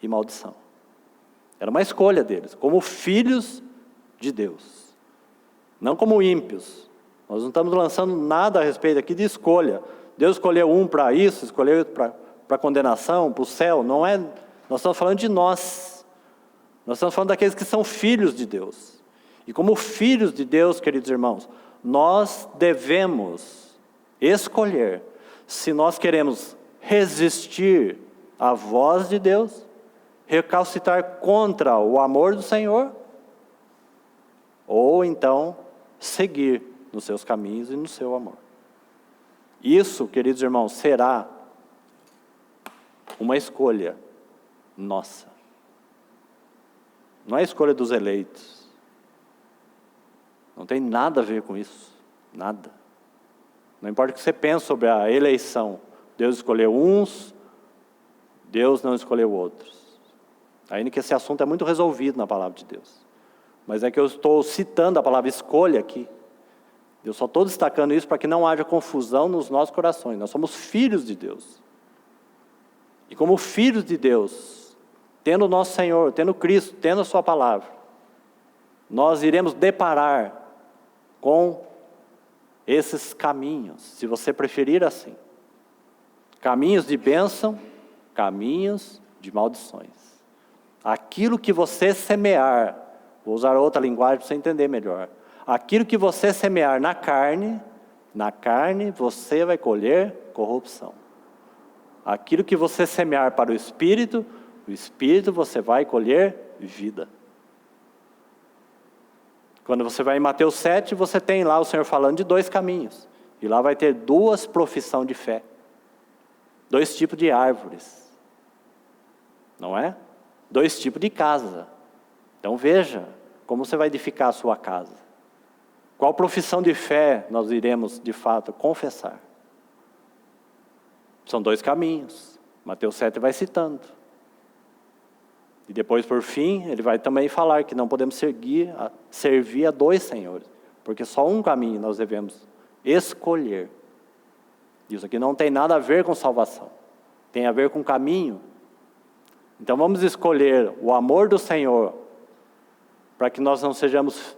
e maldição. Era uma escolha deles, como filhos de Deus, não como ímpios. Nós não estamos lançando nada a respeito aqui de escolha. Deus escolheu um para isso, escolheu outro para condenação, para o céu. Não é. Nós estamos falando de nós. Nós estamos falando daqueles que são filhos de Deus. E como filhos de Deus, queridos irmãos, nós devemos escolher se nós queremos resistir à voz de Deus, recalcitrar contra o amor do Senhor, ou então seguir nos seus caminhos e no seu amor. Isso, queridos irmãos, será uma escolha nossa. Não é a escolha dos eleitos. Não tem nada a ver com isso. Nada. Não importa o que você pense sobre a eleição. Deus escolheu uns, Deus não escolheu outros. Ainda que esse assunto é muito resolvido na palavra de Deus. Mas é que eu estou citando a palavra escolha aqui. Eu só estou destacando isso para que não haja confusão nos nossos corações. Nós somos filhos de Deus. E como filhos de Deus, tendo o nosso Senhor, tendo Cristo, tendo a sua palavra, nós iremos deparar com esses caminhos, se você preferir assim. Caminhos de bênção, caminhos de maldições. Aquilo que você semear, vou usar outra linguagem para você entender melhor. Aquilo que você semear na carne você vai colher corrupção. Aquilo que você semear para o Espírito você vai colher vida. Quando você vai em Mateus 7, você tem lá o Senhor falando de 2 caminhos. E lá vai ter 2 profissões de fé. 2 tipos de árvores. Não é? 2 tipos de casa. Então veja como você vai edificar a sua casa. Qual profissão de fé nós iremos, de fato, confessar? São 2 caminhos. Mateus 7 vai citando. E depois, por fim, ele vai também falar que não podemos servir a 2 senhores. Porque só um caminho nós devemos escolher. Isso aqui não tem nada a ver com salvação. Tem a ver com caminho. Então vamos escolher o amor do Senhor, para que nós não sejamos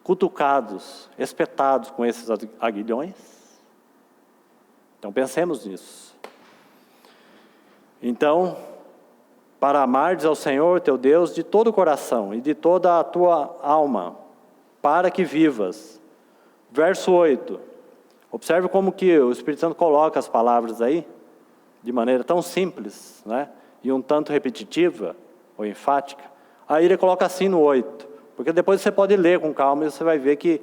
cutucados, espetados com esses aguilhões. Então pensemos nisso. Então, para amares ao Senhor teu Deus de todo o coração e de toda a tua alma, para que vivas. Verso 8. Observe como que o Espírito Santo coloca as palavras aí, de maneira tão simples, né? E um tanto repetitiva ou enfática. Aí ele coloca assim no 8, porque depois você pode ler com calma e você vai ver que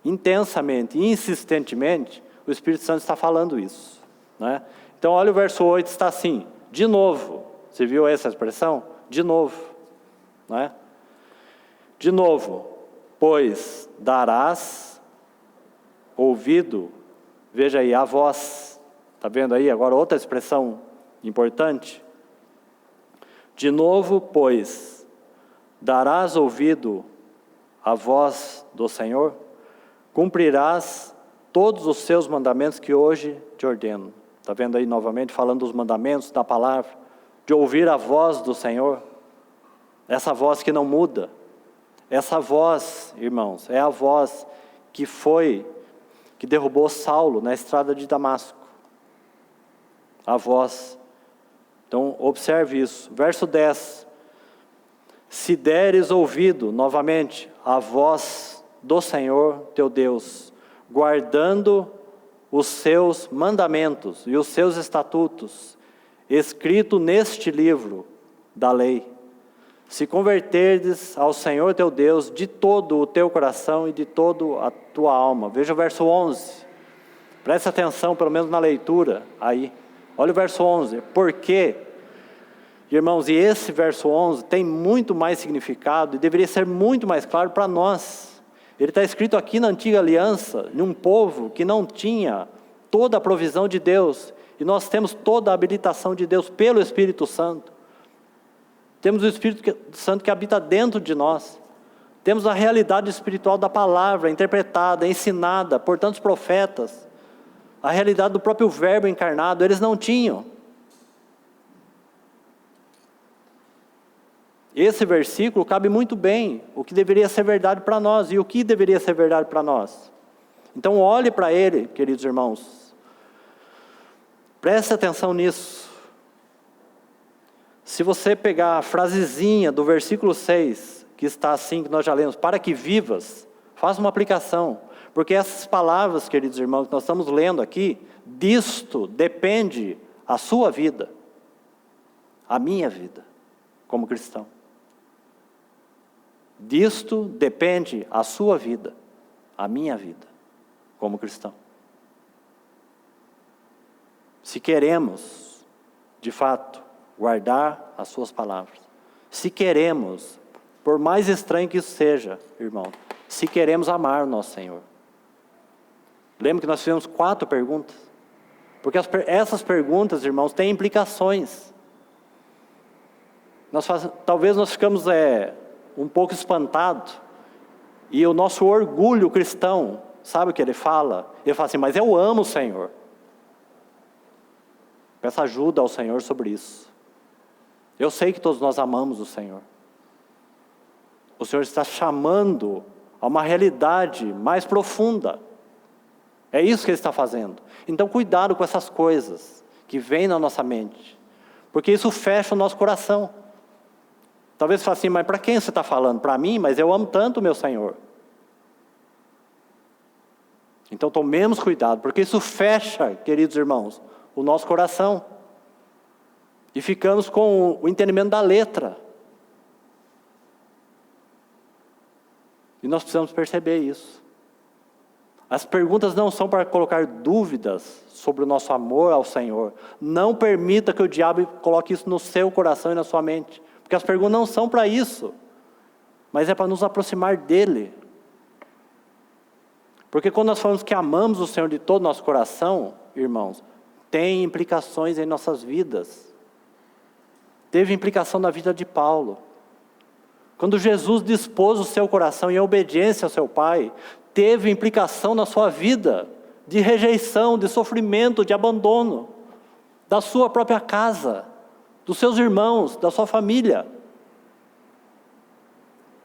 intensamente, insistentemente, o Espírito Santo está falando isso, né? Então olha o verso 8, está assim, de novo. Você viu essa expressão? De novo, né? De novo, pois darás ouvido, veja aí, a voz. Está vendo aí agora outra expressão importante? De novo, pois, darás ouvido à voz do Senhor, cumprirás todos os seus mandamentos que hoje te ordeno. Está vendo aí novamente, falando dos mandamentos, da palavra, de ouvir a voz do Senhor, essa voz que não muda. Essa voz, irmãos, é a voz que derrubou Saulo na estrada de Damasco. A voz. Então, observe isso. Verso 10. Se deres ouvido, novamente, a voz do Senhor teu Deus, guardando os seus mandamentos e os seus estatutos, escrito neste livro da lei, se converterdes ao Senhor teu Deus de todo o teu coração e de toda a tua alma. Veja o verso 11. Presta atenção, pelo menos na leitura aí. Olha o verso 11. Porque, irmãos, e esse verso 11 tem muito mais significado e deveria ser muito mais claro para nós. Ele está escrito aqui na antiga aliança, num povo que não tinha toda a provisão de Deus. E nós temos toda a habilitação de Deus pelo Espírito Santo. Temos o Espírito Santo que habita dentro de nós. Temos a realidade espiritual da palavra, interpretada, ensinada por tantos profetas. A realidade do próprio Verbo encarnado, eles não tinham. Esse versículo cabe muito bem o que deveria ser verdade para nós e o que deveria ser verdade para nós. Então olhe para ele, queridos irmãos. Preste atenção nisso. Se você pegar a frasezinha do versículo 6, que está assim, que nós já lemos, para que vivas, faça uma aplicação. Porque essas palavras, queridos irmãos, que nós estamos lendo aqui, disto depende a sua vida, a minha vida, como cristão. Disto depende a sua vida, a minha vida, como cristão. Se queremos, de fato, guardar as suas palavras, se queremos, por mais estranho que isso seja, irmão, se queremos amar o nosso Senhor. Lembra que nós fizemos 4 perguntas? Porque essas perguntas, irmãos, têm implicações. Talvez nós ficamos um pouco espantados, e o nosso orgulho cristão, sabe o que ele fala? Ele fala assim, mas eu amo o Senhor. Peça ajuda ao Senhor sobre isso. Eu sei que todos nós amamos o Senhor. O Senhor está chamando a uma realidade mais profunda. É isso que Ele está fazendo. Então cuidado com essas coisas que vêm na nossa mente. Porque isso fecha o nosso coração. Talvez você fale assim, mas para quem você está falando? Para mim, mas eu amo tanto o meu Senhor. Então tomemos cuidado, porque isso fecha, queridos irmãos, o nosso coração. E ficamos com o entendimento da letra. E nós precisamos perceber isso. As perguntas não são para colocar dúvidas sobre o nosso amor ao Senhor. Não permita que o diabo coloque isso no seu coração e na sua mente. Porque as perguntas não são para isso. Mas é para nos aproximar dEle. Porque quando nós falamos que amamos o Senhor de todo o nosso coração, irmãos, tem implicações em nossas vidas. Teve implicação na vida de Paulo. Quando Jesus dispôs o seu coração em obediência ao seu Pai, teve implicação na sua vida, de rejeição, de sofrimento, de abandono, da sua própria casa, dos seus irmãos, da sua família.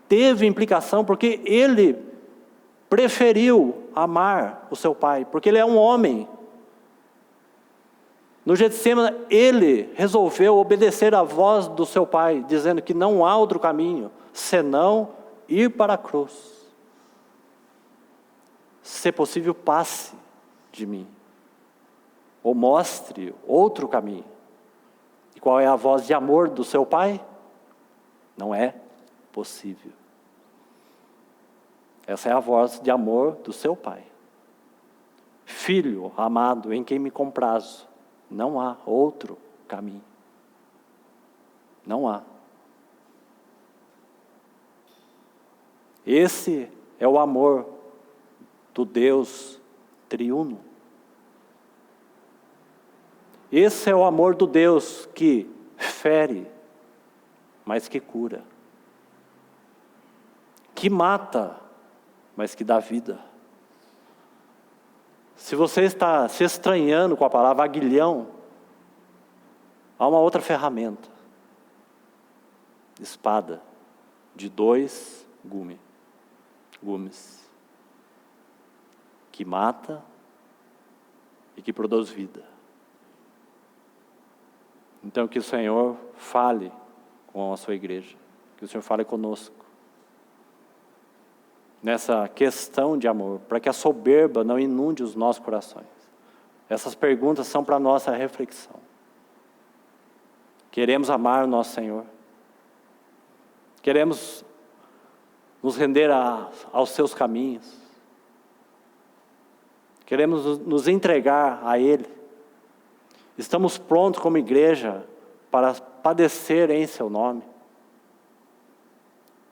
Teve implicação porque ele preferiu amar o seu Pai, porque ele é um homem. No Getsêmani, ele resolveu obedecer à voz do seu Pai, dizendo que não há outro caminho, senão ir para a cruz. Se possível, passe de mim, ou mostre outro caminho. E qual é a voz de amor do seu Pai? Não é possível. Essa é a voz de amor do seu Pai. Filho amado, em quem me comprazo, não há outro caminho. Não há. Esse é o amor do Deus triuno. Esse é o amor do Deus que fere, mas que cura. Que mata, mas que dá vida. Se você está se estranhando com a palavra aguilhão, há uma outra ferramenta. Espada de 2 gumes. Que mata e que produz vida. Então que o Senhor fale com a sua igreja. Que o Senhor fale conosco. Nessa questão de amor, para que a soberba não inunde os nossos corações. Essas perguntas são para a nossa reflexão. Queremos amar o nosso Senhor. Queremos nos render aos seus caminhos. Queremos nos entregar a Ele. Estamos prontos como igreja para padecer em seu nome.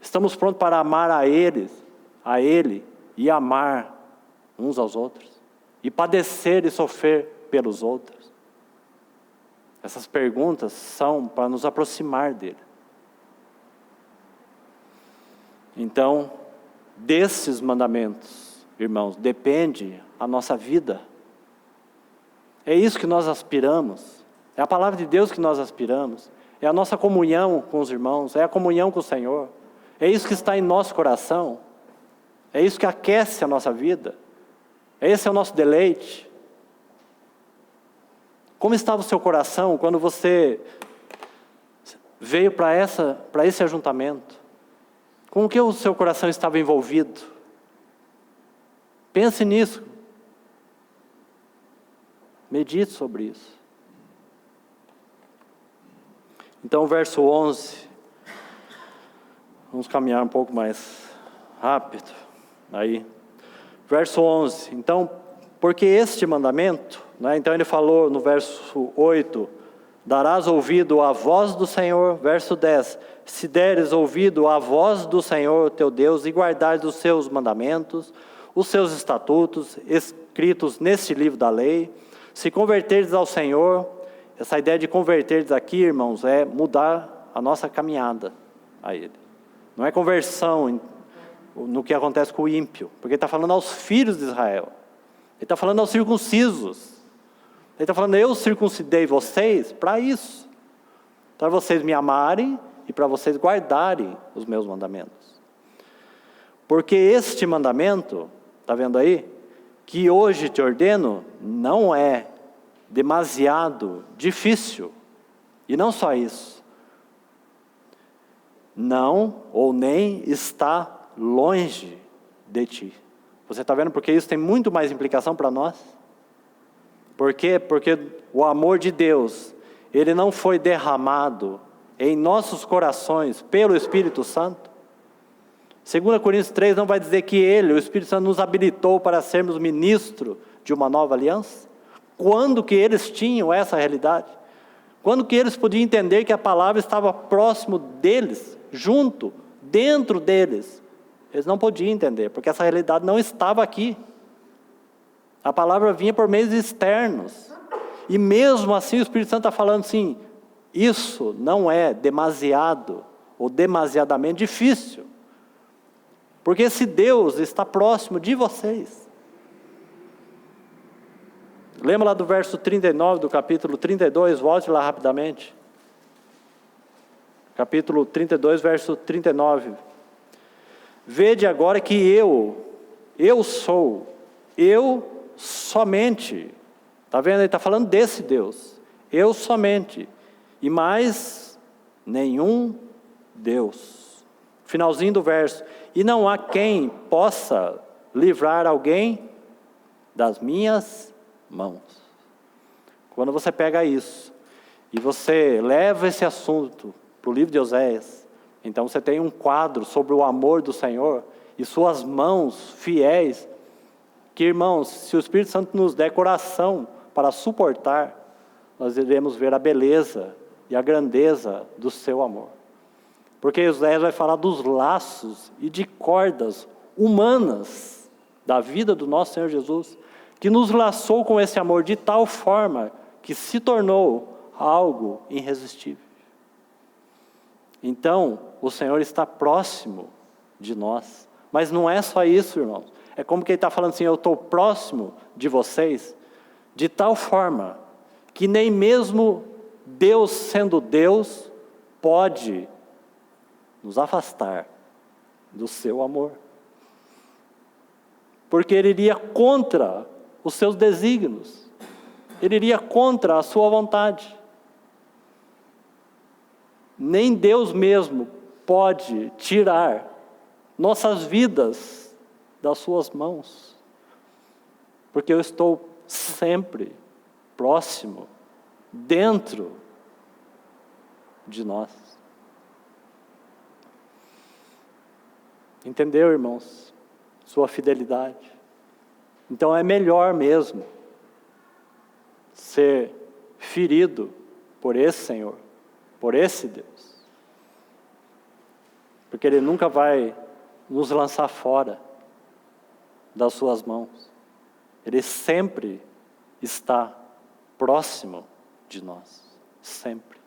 Estamos prontos para amar a Ele e amar uns aos outros. E padecer e sofrer pelos outros. Essas perguntas são para nos aproximar dele. Então, desses mandamentos, irmãos, depende a nossa vida. É isso que nós aspiramos. É a palavra de Deus que nós aspiramos. É a nossa comunhão com os irmãos. É a comunhão com o Senhor. É isso que está em nosso coração. É isso que aquece a nossa vida. Esse é o nosso deleite. Como estava o seu coração quando você veio para esse ajuntamento? Com o que o seu coração estava envolvido? Pense nisso. Medite sobre isso. Então, verso 11. Vamos caminhar um pouco mais rápido. Aí, verso 11. Então, porque este mandamento, então ele falou no verso 8, darás ouvido à voz do Senhor, verso 10, se deres ouvido à voz do Senhor teu Deus e guardares os seus mandamentos, os seus estatutos, escritos neste livro da lei, se converteres ao Senhor, essa ideia de converteres aqui, irmãos, é mudar a nossa caminhada a Ele. Não é conversão no que acontece com o ímpio, porque Ele está falando aos filhos de Israel. Ele está falando aos circuncisos. Ele está falando, eu circuncidei vocês para isso. Para vocês me amarem e para vocês guardarem os meus mandamentos. Porque este mandamento, está vendo aí? Que hoje te ordeno, não é demasiado difícil. E não só isso. Não ou nem está longe de ti. Você está vendo porque isso tem muito mais implicação para nós? Por quê? Porque o amor de Deus, ele não foi derramado em nossos corações pelo Espírito Santo. 2 Coríntios 3 não vai dizer que o Espírito Santo nos habilitou para sermos ministros de uma nova aliança? Quando que eles tinham essa realidade? Quando que eles podiam entender que a palavra estava próximo deles, junto, dentro deles? Eles não podiam entender, porque essa realidade não estava aqui. A palavra vinha por meios externos. E mesmo assim o Espírito Santo está falando assim, isso não é demasiado ou demasiadamente difícil. Porque esse Deus está próximo de vocês. Lembra lá do verso 39 do capítulo 32, volte lá rapidamente. Capítulo 32, verso 39. Vede agora que eu sou, eu somente. Está vendo? Ele está falando desse Deus. Eu somente. E mais nenhum Deus. Finalzinho do verso. E não há quem possa livrar alguém das minhas mãos. Quando você pega isso, e você leva esse assunto para o livro de Oséias, Então você tem um quadro sobre o amor do Senhor e suas mãos fiéis, que, irmãos, se o Espírito Santo nos der coração para suportar, nós iremos ver a beleza e a grandeza do seu amor. Porque Isaías vai falar dos laços e de cordas humanas da vida do nosso Senhor Jesus, que nos laçou com esse amor de tal forma que se tornou algo irresistível. Então, o Senhor está próximo de nós. Mas não é só isso, irmãos. É como que Ele está falando assim, eu estou próximo de vocês, de tal forma que nem mesmo Deus, sendo Deus, pode nos afastar do seu amor. Porque Ele iria contra os seus desígnios. Ele iria contra a sua vontade. Nem Deus mesmo pode tirar nossas vidas das suas mãos. Porque eu estou sempre próximo, dentro de nós. Entendeu, irmãos? Sua fidelidade. Então é melhor mesmo ser ferido por esse Senhor, por esse Deus. Porque Ele nunca vai nos lançar fora das suas mãos. Ele sempre está próximo de nós. Sempre.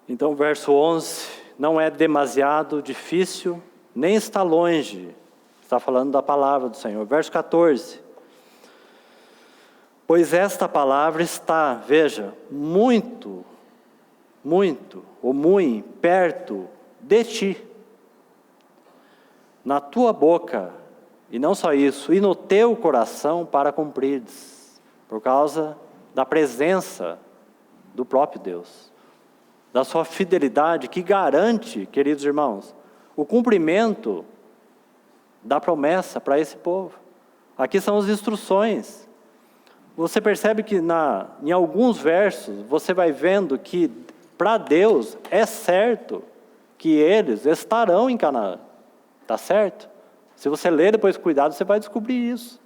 Então, verso 11, não é demasiado difícil, nem está longe. Está falando da palavra do Senhor. Verso 14. Pois esta palavra está, veja, muito, ou muito perto de ti, na tua boca, e não só isso, e no teu coração para cumprires, por causa da presença do próprio Deus, da sua fidelidade que garante, queridos irmãos, o cumprimento da promessa para esse povo. Aqui são as instruções. Você percebe que em alguns versos, você vai vendo que para Deus é certo que eles estarão em Canaã. Está certo? Se você ler depois com cuidado, você vai descobrir isso.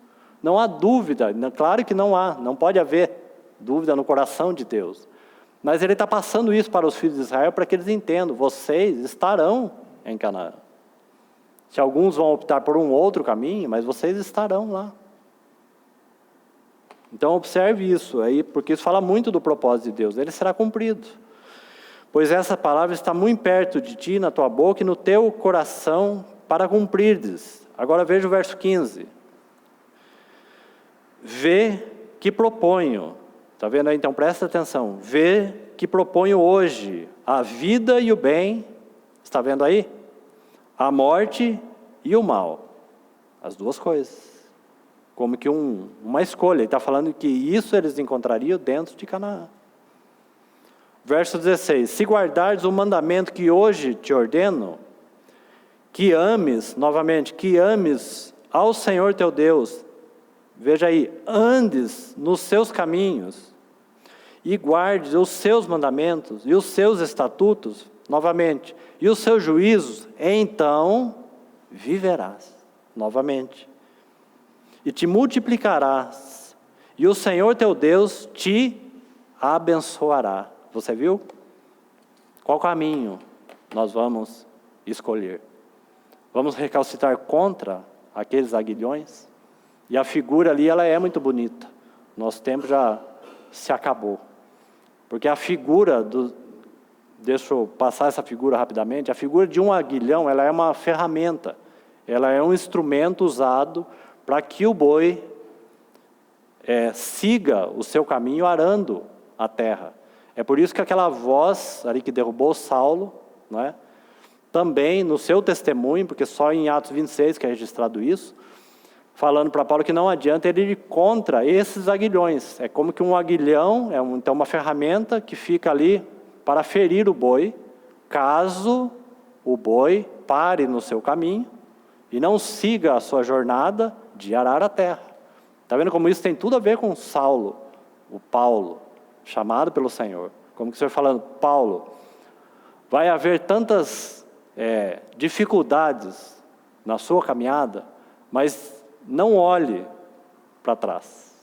Não há dúvida, claro que não pode haver dúvida no coração de Deus. Mas Ele está passando isso para os filhos de Israel para que eles entendam, vocês estarão em Canaã. Se alguns vão optar por um outro caminho, mas vocês estarão lá. Então observe isso aí, porque isso fala muito do propósito de Deus, ele será cumprido. Pois essa palavra está muito perto de ti, na tua boca e no teu coração, para cumprires. Agora veja o verso 15. Vê que proponho, está vendo aí? Então presta atenção. Vê que proponho hoje a vida e o bem, está vendo aí? A morte e o mal, as duas coisas. Como que uma escolha, ele está falando que isso eles encontrariam dentro de Canaã. Verso 16, se guardares o mandamento que hoje te ordeno, que ames, novamente, que ames ao Senhor teu Deus, veja aí, andes nos seus caminhos, e guardes os seus mandamentos, e os seus estatutos, novamente, e os seus juízos, então viverás, novamente. E te multiplicarás, e o Senhor teu Deus te abençoará. Você viu? Qual caminho nós vamos escolher? Vamos recalcitrar contra aqueles aguilhões? E a figura ali, ela é muito bonita. Nosso tempo já se acabou. Porque a figura deixa eu passar essa figura rapidamente. A figura de um aguilhão, ela é uma ferramenta. Ela é um instrumento usado para que o boi siga o seu caminho arando a terra. É por isso que aquela voz ali que derrubou Saulo, não é? Também no seu testemunho, porque só em Atos 26 que é registrado isso, falando para Paulo que não adianta ele ir contra esses aguilhões. É como que um aguilhão, então uma ferramenta que fica ali para ferir o boi, caso o boi pare no seu caminho e não siga a sua jornada de arar a terra. Está vendo como isso tem tudo a ver com Saulo, o Paulo, chamado pelo Senhor. Como que o Senhor falando, Paulo, vai haver tantas dificuldades na sua caminhada, mas não olhe para trás.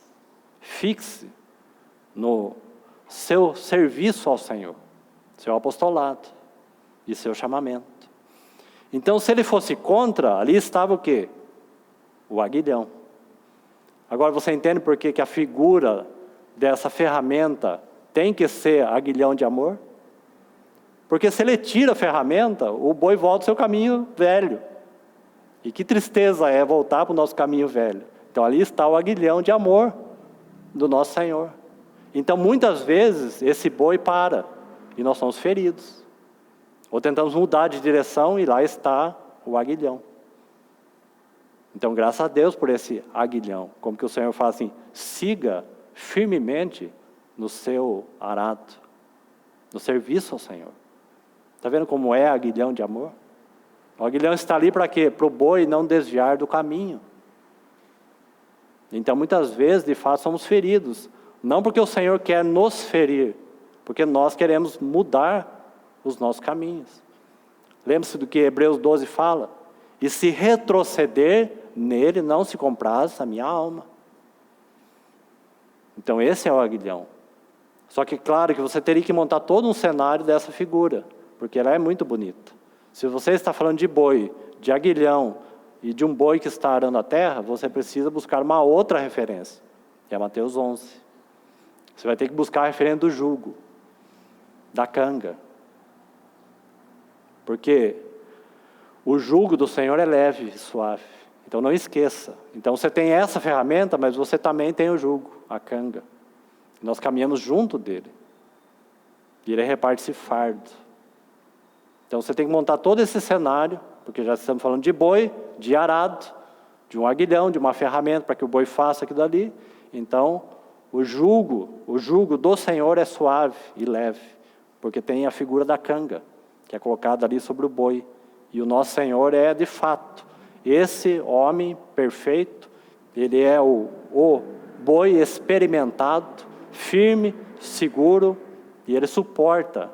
Fixe no seu serviço ao Senhor, seu apostolado e seu chamamento. Então, se ele fosse contra, ali estava o quê? O aguilhão. Agora você entende por que a figura dessa ferramenta tem que ser aguilhão de amor? Porque se ele tira a ferramenta, o boi volta ao seu caminho velho. E que tristeza é voltar para o nosso caminho velho. Então ali está o aguilhão de amor do nosso Senhor. Então muitas vezes esse boi para e nós somos feridos. Ou tentamos mudar de direção e lá está o aguilhão. Então graças a Deus por esse aguilhão. Como que o Senhor fala assim, siga firmemente no seu arado, no serviço ao Senhor. Está vendo como é aguilhão de amor? O aguilhão está ali para quê? Para o boi não desviar do caminho. Então muitas vezes, de fato, somos feridos. Não porque o Senhor quer nos ferir, porque nós queremos mudar os nossos caminhos. Lembre-se do que Hebreus 12 fala. E se retroceder, nele não se compraz a minha alma. Então esse é o aguilhão. Só que claro que você teria que montar todo um cenário dessa figura, porque ela é muito bonita. Se você está falando de boi, de aguilhão e de um boi que está arando a terra, você precisa buscar uma outra referência, que é Mateus 11. Você vai ter que buscar a referência do jugo, da canga. Porque o jugo do Senhor é leve e suave. Então não esqueça. Então você tem essa ferramenta, mas você também tem o jugo, a canga. Nós caminhamos junto dele. E ele reparte esse fardo. Então você tem que montar todo esse cenário, porque já estamos falando de boi, de arado, de um aguilhão, de uma ferramenta para que o boi faça aquilo ali. Então o jugo do Senhor é suave e leve, porque tem a figura da canga, que é colocada ali sobre o boi. E o nosso Senhor é de fato esse homem perfeito, ele é o boi experimentado, firme, seguro, e ele suporta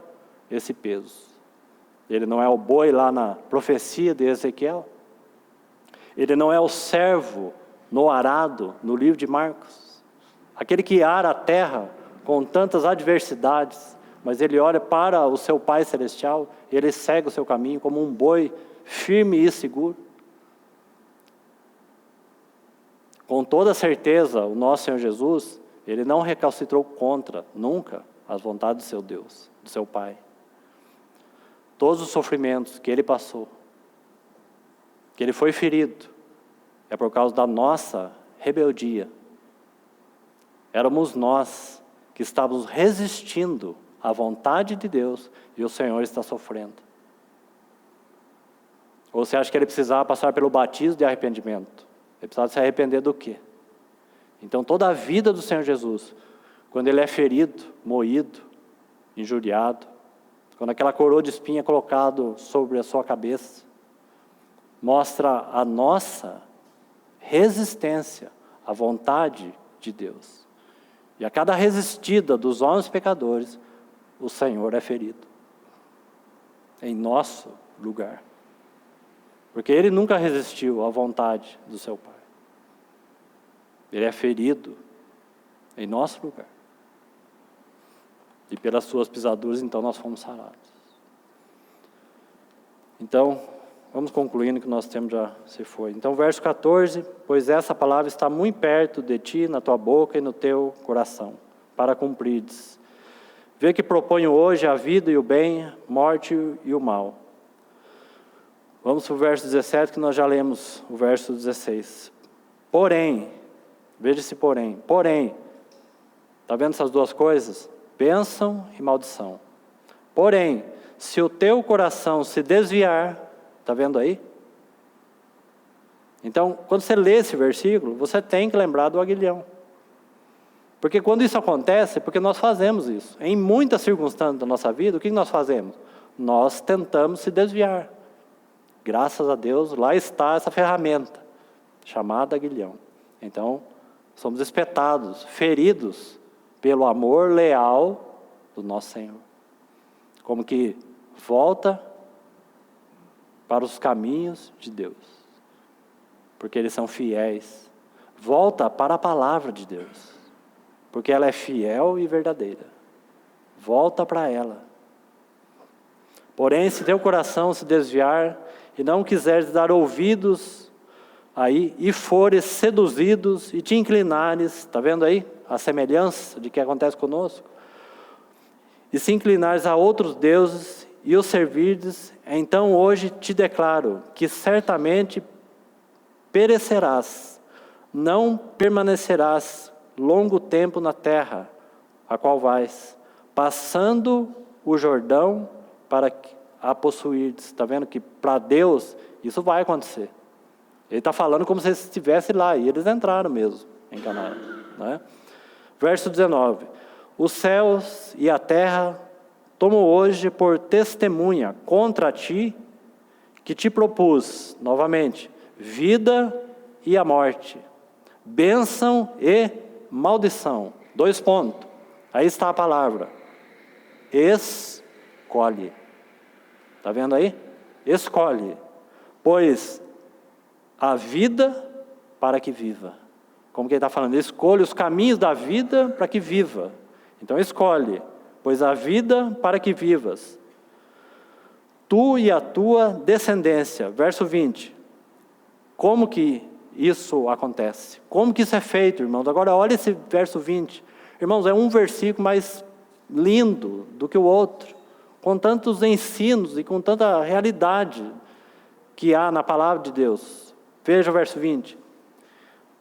esse peso. Ele não é o boi lá na profecia de Ezequiel. Ele não é o servo no arado, no livro de Marcos. Aquele que ara a terra com tantas adversidades, mas ele olha para o seu Pai Celestial, ele segue o seu caminho como um boi firme e seguro. Com toda certeza, o nosso Senhor Jesus, ele não recalcitrou contra, nunca, as vontades do seu Deus, do seu Pai. Todos os sofrimentos que ele passou, que ele foi ferido, é por causa da nossa rebeldia. Éramos nós que estávamos resistindo à vontade de Deus e o Senhor está sofrendo. Ou você acha que ele precisava passar pelo batismo de arrependimento? Ele precisava se arrepender do quê? Então toda a vida do Senhor Jesus, quando ele é ferido, moído, injuriado, quando aquela coroa de espinho é colocada sobre a sua cabeça, mostra a nossa resistência à vontade de Deus. E a cada resistida dos homens pecadores, o Senhor é ferido. Em nosso lugar. Porque ele nunca resistiu à vontade do seu Pai. Ele é ferido em nosso lugar. E pelas suas pisaduras, então, nós fomos sarados. Então, vamos concluindo que nosso tempo já se foi. Então, verso 14, pois essa palavra está muito perto de ti, na tua boca e no teu coração, para cumprires. Vê que proponho hoje a vida e o bem, morte e o mal. Vamos para o verso 17, que nós já lemos o verso 16. Porém, veja esse porém, está vendo essas duas coisas? Bênção e maldição. Porém, se o teu coração se desviar, está vendo aí? Então, quando você lê esse versículo, você tem que lembrar do aguilhão. Porque quando isso acontece, é porque nós fazemos isso. Em muitas circunstâncias da nossa vida, o que nós fazemos? Nós tentamos se desviar. Graças a Deus, lá está essa ferramenta, chamada aguilhão. Então, somos espetados, feridos, pelo amor leal do nosso Senhor. Como que volta para os caminhos de Deus, porque eles são fiéis. Volta para a palavra de Deus, porque ela é fiel e verdadeira. Volta para ela. Porém, se teu coração se desviar e não quiseres dar ouvidos aí, e fores seduzidos e te inclinares, está vendo aí a semelhança de que acontece conosco? E se inclinares a outros deuses e os servirdes, então hoje te declaro que certamente perecerás, não permanecerás longo tempo na terra a qual vais, passando o Jordão para a possuirdes. Está vendo que para Deus isso vai acontecer. Ele está falando como se eles estivessem lá, e eles entraram mesmo em Canaã, né? Verso 19. Os céus e a terra tomo hoje por testemunha contra ti, que te propus, novamente, vida e a morte, bênção e maldição. 2 pontos. Aí está a palavra. Escolhe. Está vendo aí? Escolhe. Pois a vida para que viva. Como que ele está falando? Escolhe os caminhos da vida para que viva. Então escolhe. Pois a vida para que vivas. Tu e a tua descendência. Verso 20. Como que isso acontece? Como que isso é feito, irmãos? Agora olha esse verso 20. Irmãos, é um versículo mais lindo do que o outro, com tantos ensinos e com tanta realidade que há na palavra de Deus. Veja o verso 20.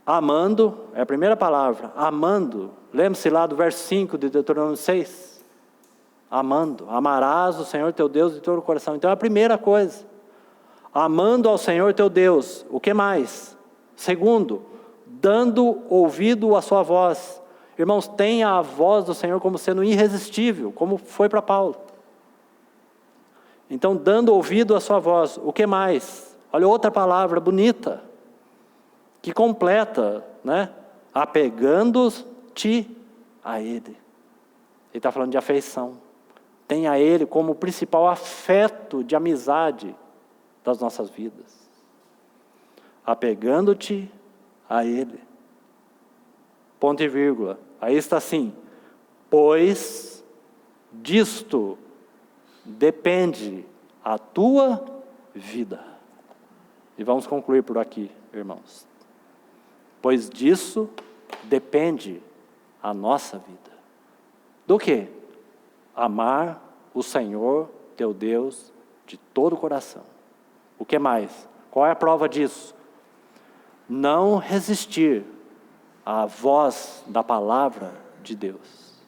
Amando, é a primeira palavra, amando. Lembre-se lá do verso 5 de Deuteronômio 6. Amando, amarás o Senhor teu Deus de todo o coração. Então é a primeira coisa. Amando ao Senhor teu Deus. O que mais? Segundo, dando ouvido à sua voz. Irmãos, tenha a voz do Senhor como sendo irresistível, como foi para Paulo. Então, dando ouvido à sua voz. O que mais? Olha outra palavra bonita, que completa, né? Apegando-te a Ele. Ele está falando de afeição. Tenha a Ele como o principal afeto de amizade das nossas vidas. Apegando-te a Ele. Ponto e vírgula. Aí está assim. Pois disto depende a tua vida. E vamos concluir por aqui, irmãos. Pois disso depende a nossa vida. Do quê? Amar o Senhor teu Deus de todo o coração. O que mais? Qual é a prova disso? Não resistir à voz da palavra de Deus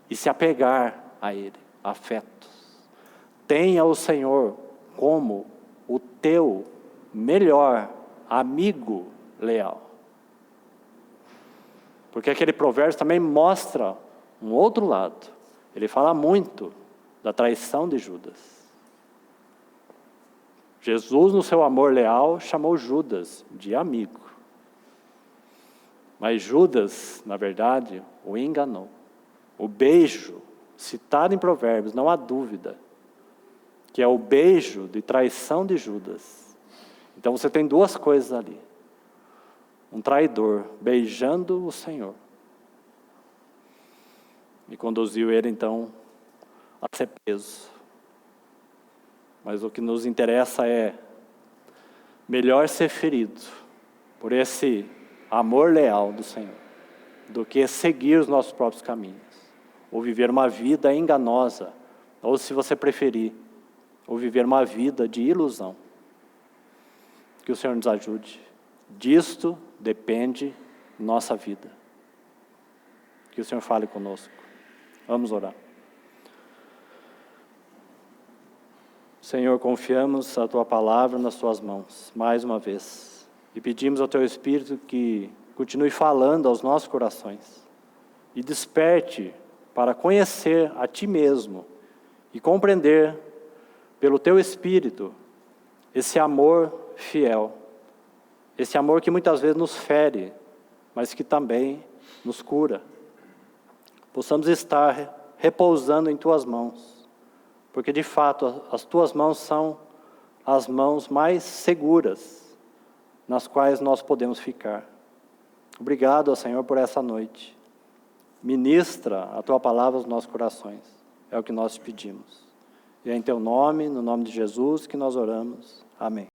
e se apegar a Ele, afetos. Tenha o Senhor como o teu melhor amigo leal. Porque aquele provérbio também mostra um outro lado. Ele fala muito da traição de Judas. Jesus, no seu amor leal, chamou Judas de amigo. Mas Judas, na verdade, o enganou. O beijo, citado em Provérbios, não há dúvida, que é o beijo de traição de Judas. Então você tem duas coisas ali. Um traidor beijando o Senhor. E conduziu ele, então, a ser preso. Mas o que nos interessa é melhor ser ferido por esse amor leal do Senhor, do que seguir os nossos próprios caminhos, ou viver uma vida enganosa, ou se você preferir, ou viver uma vida de ilusão. Que o Senhor nos ajude. Disto depende nossa vida. Que o Senhor fale conosco. Vamos orar. Senhor, confiamos a Tua palavra nas Tuas mãos, mais uma vez. E pedimos ao Teu Espírito que continue falando aos nossos corações. E desperte para conhecer a Ti mesmo e compreender pelo Teu Espírito esse amor fiel. Esse amor que muitas vezes nos fere, mas que também nos cura. Possamos estar repousando em Tuas mãos, porque de fato as tuas mãos são as mãos mais seguras nas quais nós podemos ficar. Obrigado, Senhor, por essa noite. Ministra a tua palavra aos nossos corações. É o que nós te pedimos. E é em teu nome, no nome de Jesus, que nós oramos. Amém.